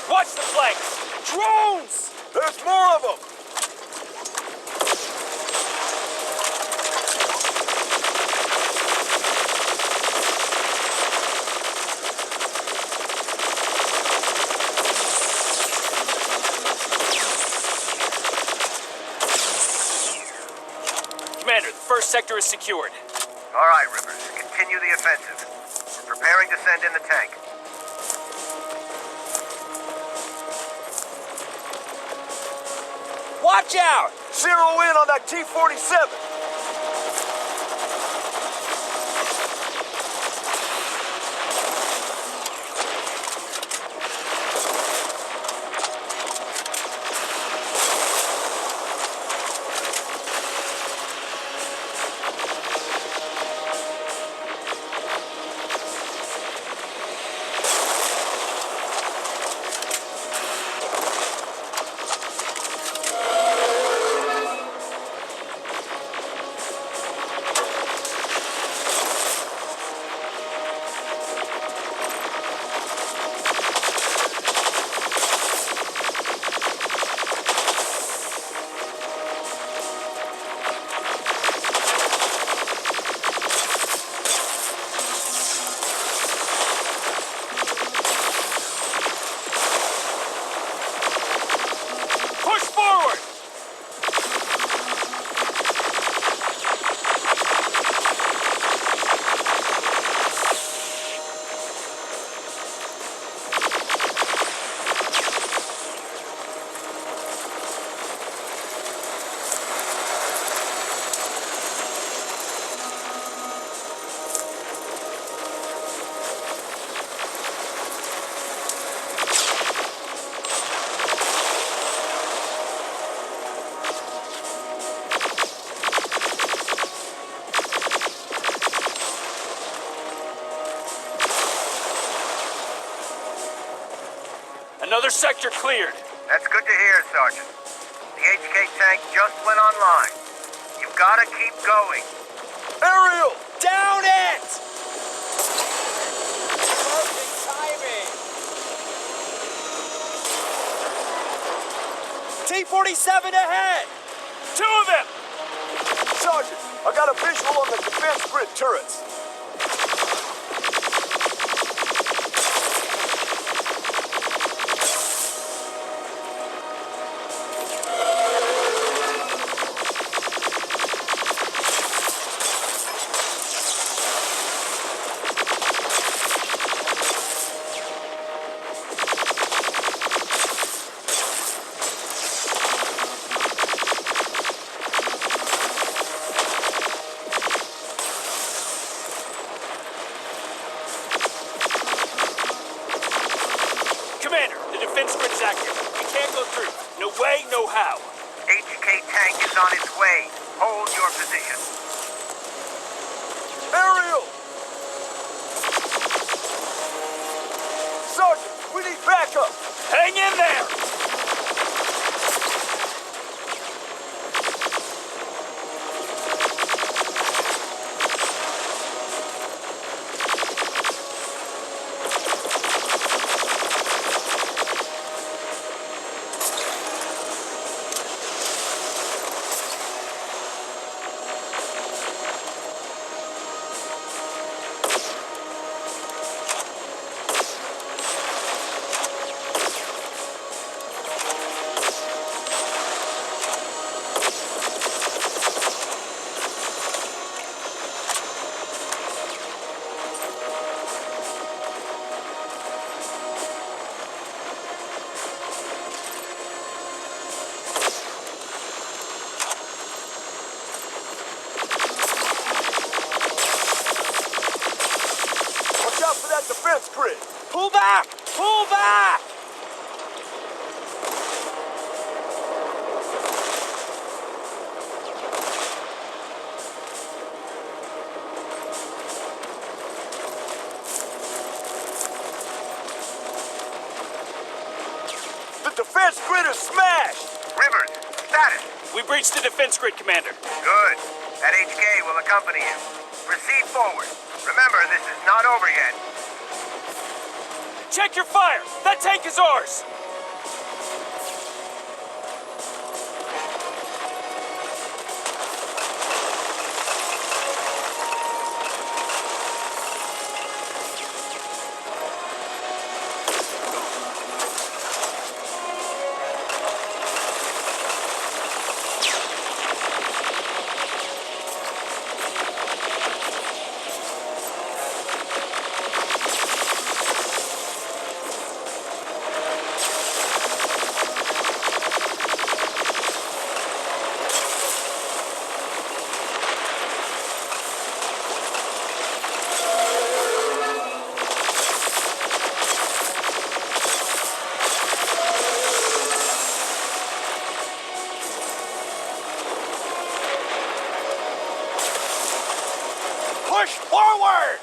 Watch the flanks! Drones! There's more of them! Commander, the first sector is secured. All right, Rivers. Continue the offensive. We're preparing to send in the tank. Watch out! Zero in on that T-47! Another sector cleared. That's good to hear, Sergeant. The HK tank just went online. You've gotta keep going. Ariel! Down it! Perfect timing. T-47 ahead! 2 of them! Sergeant, I got a visual on the defense grid turrets. Commander, the defense grid is active. We can't go through. No way, no how. HK tank is on its way. Hold your position. Ariel! Sergeant, we need backup! Hang in there! Watch out for that defense grid! Pull back! Pull back! The defense grid is smashed! Rivers, status. We breached the defense grid, Commander. Good. That HK will accompany you. Proceed forward. Remember, this is not over yet. Check your fire! That tank is ours! Push forward!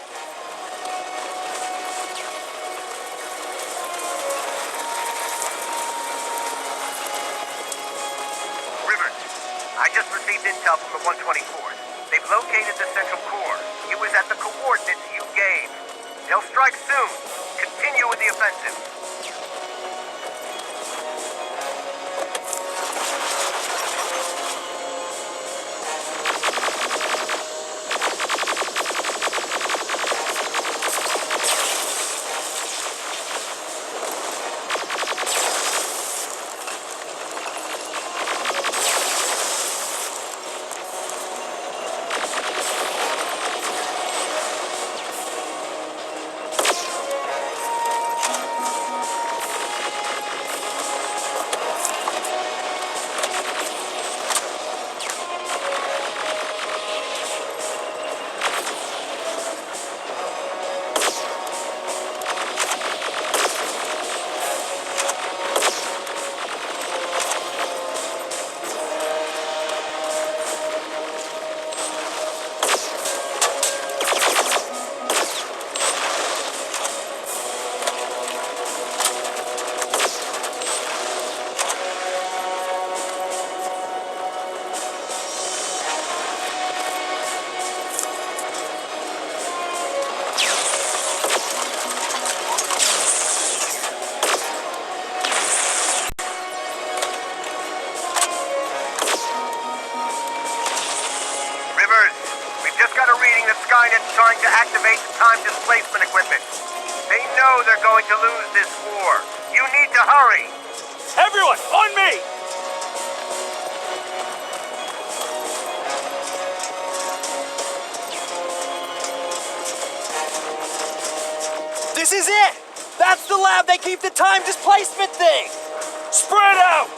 Rivers, I just received intel from the 124th. They've located the central core. It was at the coordinates you gave. They'll strike soon. Continue with the offensive. trying to activate the time displacement equipment. They know they're going to lose this war. You need to hurry. Everyone, on me! This is it! That's the lab they keep the time displacement thing! Spread out!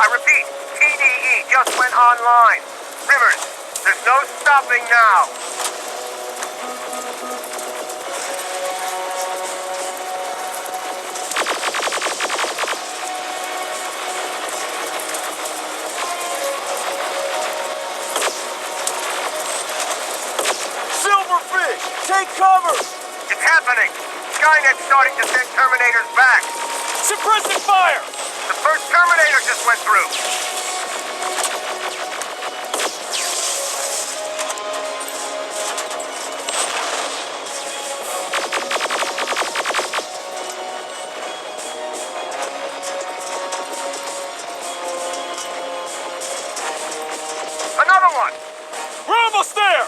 I repeat, TDE just went online. Rivers, there's no stopping now. Silverfish, take cover! It's happening. Skynet's starting to send Terminators back. Suppressing fire! The first Terminator just went through. Another one! We're almost there!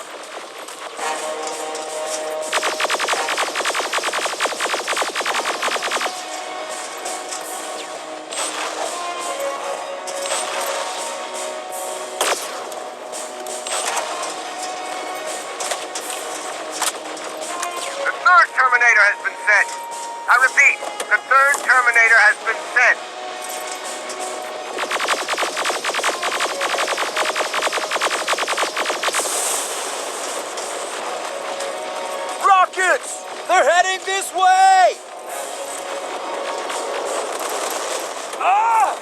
Terminator has been sent. I repeat, the third Terminator has been sent. Rockets! They're heading this way! Ah!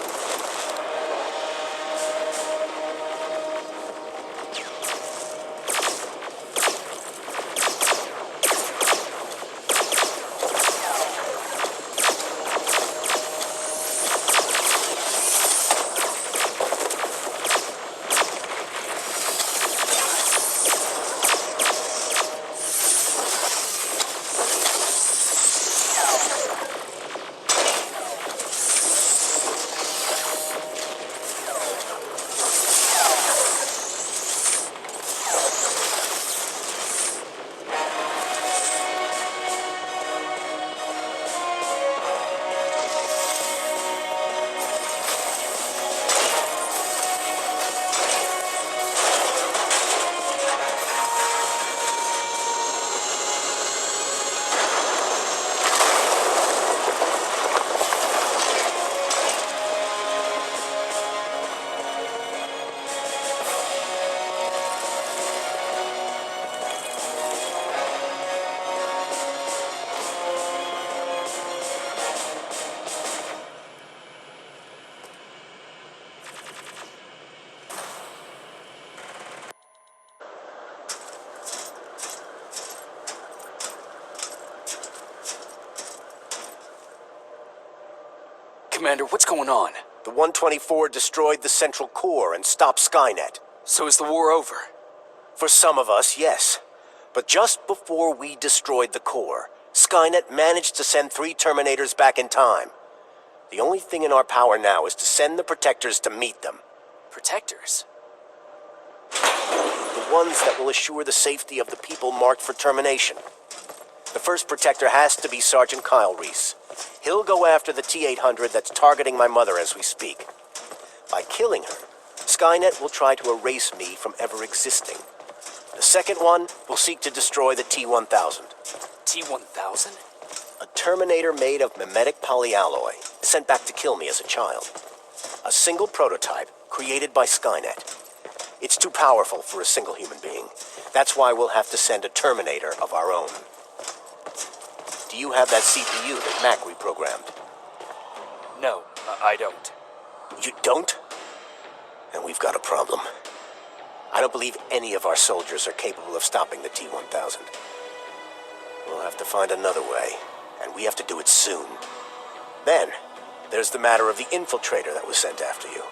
Commander, what's going on? The 124 destroyed the central core and stopped Skynet. So is the war over? For some of us, yes. But just before we destroyed the core, Skynet managed to send 3 Terminators back in time. The only thing in our power now is to send the Protectors to meet them. Protectors? The ones that will assure the safety of the people marked for termination. The first Protector has to be Sergeant Kyle Reese. He'll go after the T-800 that's targeting my mother as we speak. By killing her, Skynet will try to erase me from ever existing. The second one will seek to destroy the T-1000. T-1000? A Terminator made of mimetic polyalloy, sent back to kill me as a child. A single prototype, created by Skynet. It's too powerful for a single human being. That's why we'll have to send a Terminator of our own. Do you have that CPU that Mac reprogrammed? No, I don't. You don't? And we've got a problem. I don't believe any of our soldiers are capable of stopping the T-1000. We'll have to find another way, and we have to do it soon. Then, there's the matter of the infiltrator that was sent after you.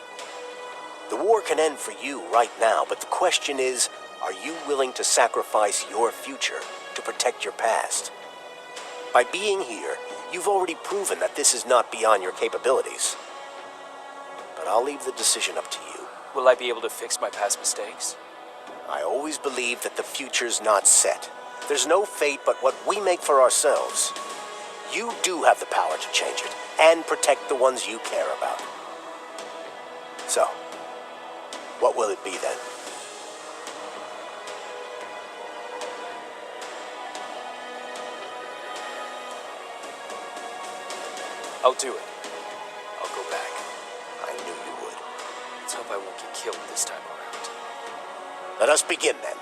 The war can end for you right now, but the question is, are you willing to sacrifice your future to protect your past? By being here, you've already proven that this is not beyond your capabilities. But I'll leave the decision up to you. Will I be able to fix my past mistakes? I always believe that the future's not set. There's no fate but what we make for ourselves. You do have the power to change it, and protect the ones you care about. So, what will it be then? I'll do it. I'll go back. I knew you would. Let's hope I won't get killed this time around. Let us begin then.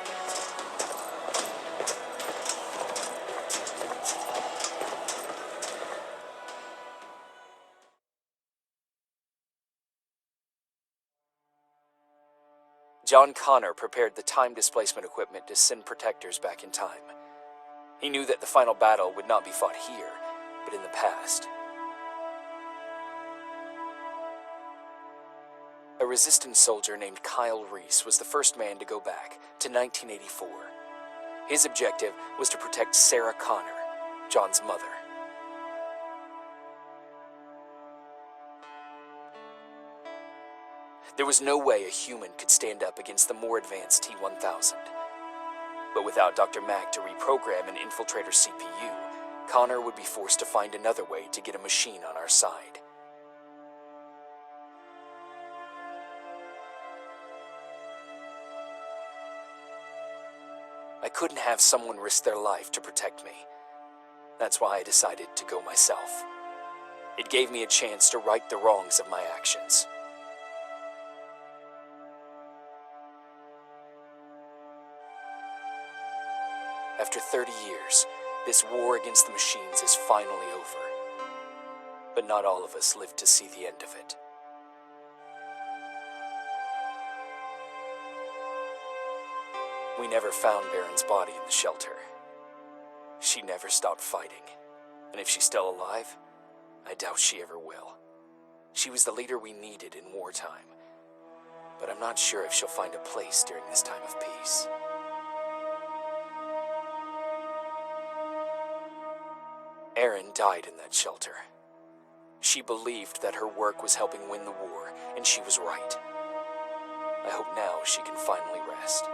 John Connor prepared the time displacement equipment to send protectors back in time. He knew that the final battle would not be fought here, but in the past. A resistance soldier named Kyle Reese was the first man to go back to 1984. His objective was to protect Sarah Connor, John's mother. There was no way a human could stand up against the more advanced T-1000. But without Dr. Mack to reprogram an infiltrator CPU, Connor would be forced to find another way to get a machine on our side. I couldn't have someone risk their life to protect me. That's why I decided to go myself. It gave me a chance to right the wrongs of my actions. After 30 years, this war against the machines is finally over. But not all of us lived to see the end of it. We never found Baron's body in the shelter. She never stopped fighting, and if she's still alive, I doubt she ever will. She was the leader we needed in wartime, but I'm not sure if she'll find a place during this time of peace. Erin died in that shelter. She believed that her work was helping win the war, and she was right. I hope now she can finally rest.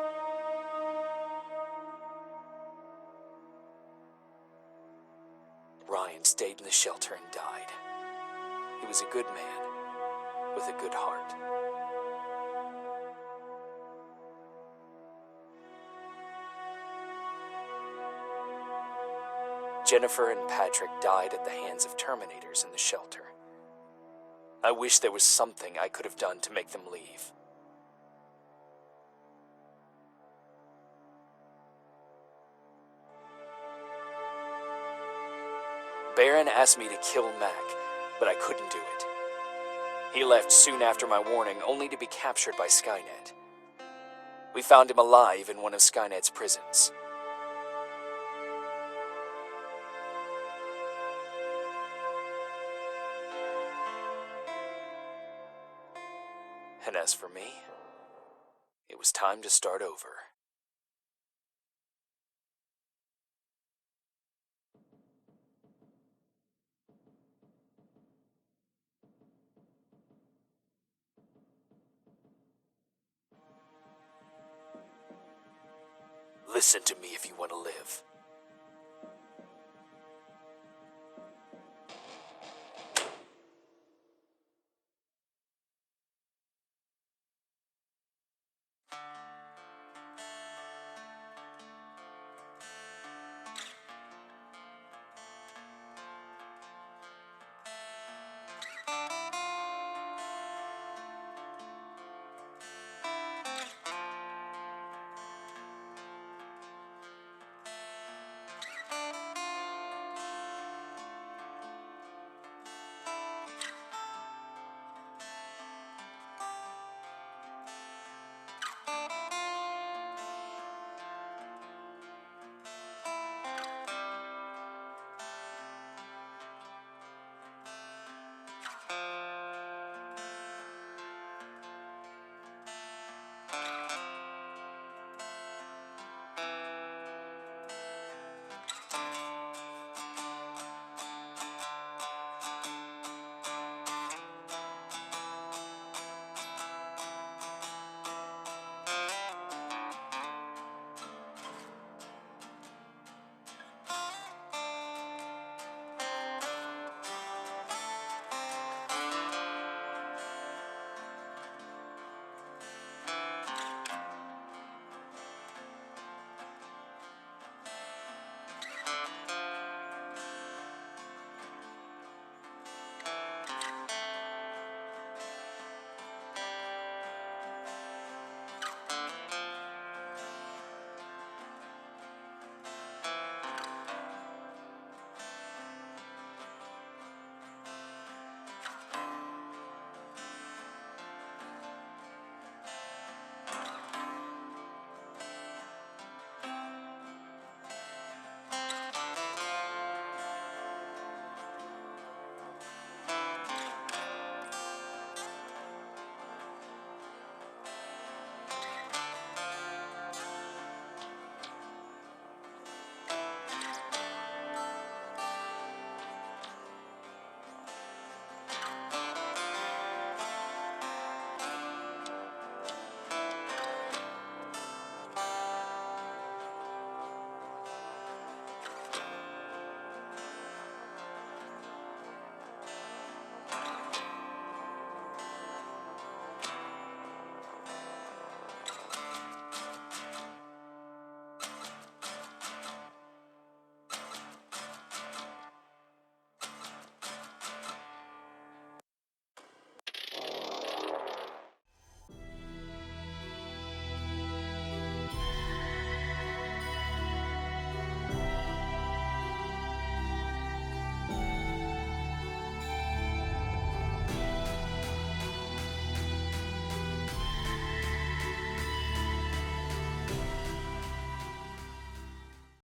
Ryan stayed in the shelter and died. He was a good man, with a good heart. Jennifer and Patrick died at the hands of Terminators in the shelter. I wish there was something I could have done to make them leave. Baron asked me to kill Mac, but I couldn't do it. He left soon after my warning, only to be captured by Skynet. We found him alive in one of Skynet's prisons. And as for me, it was time to start over. Listen to me if you want to live.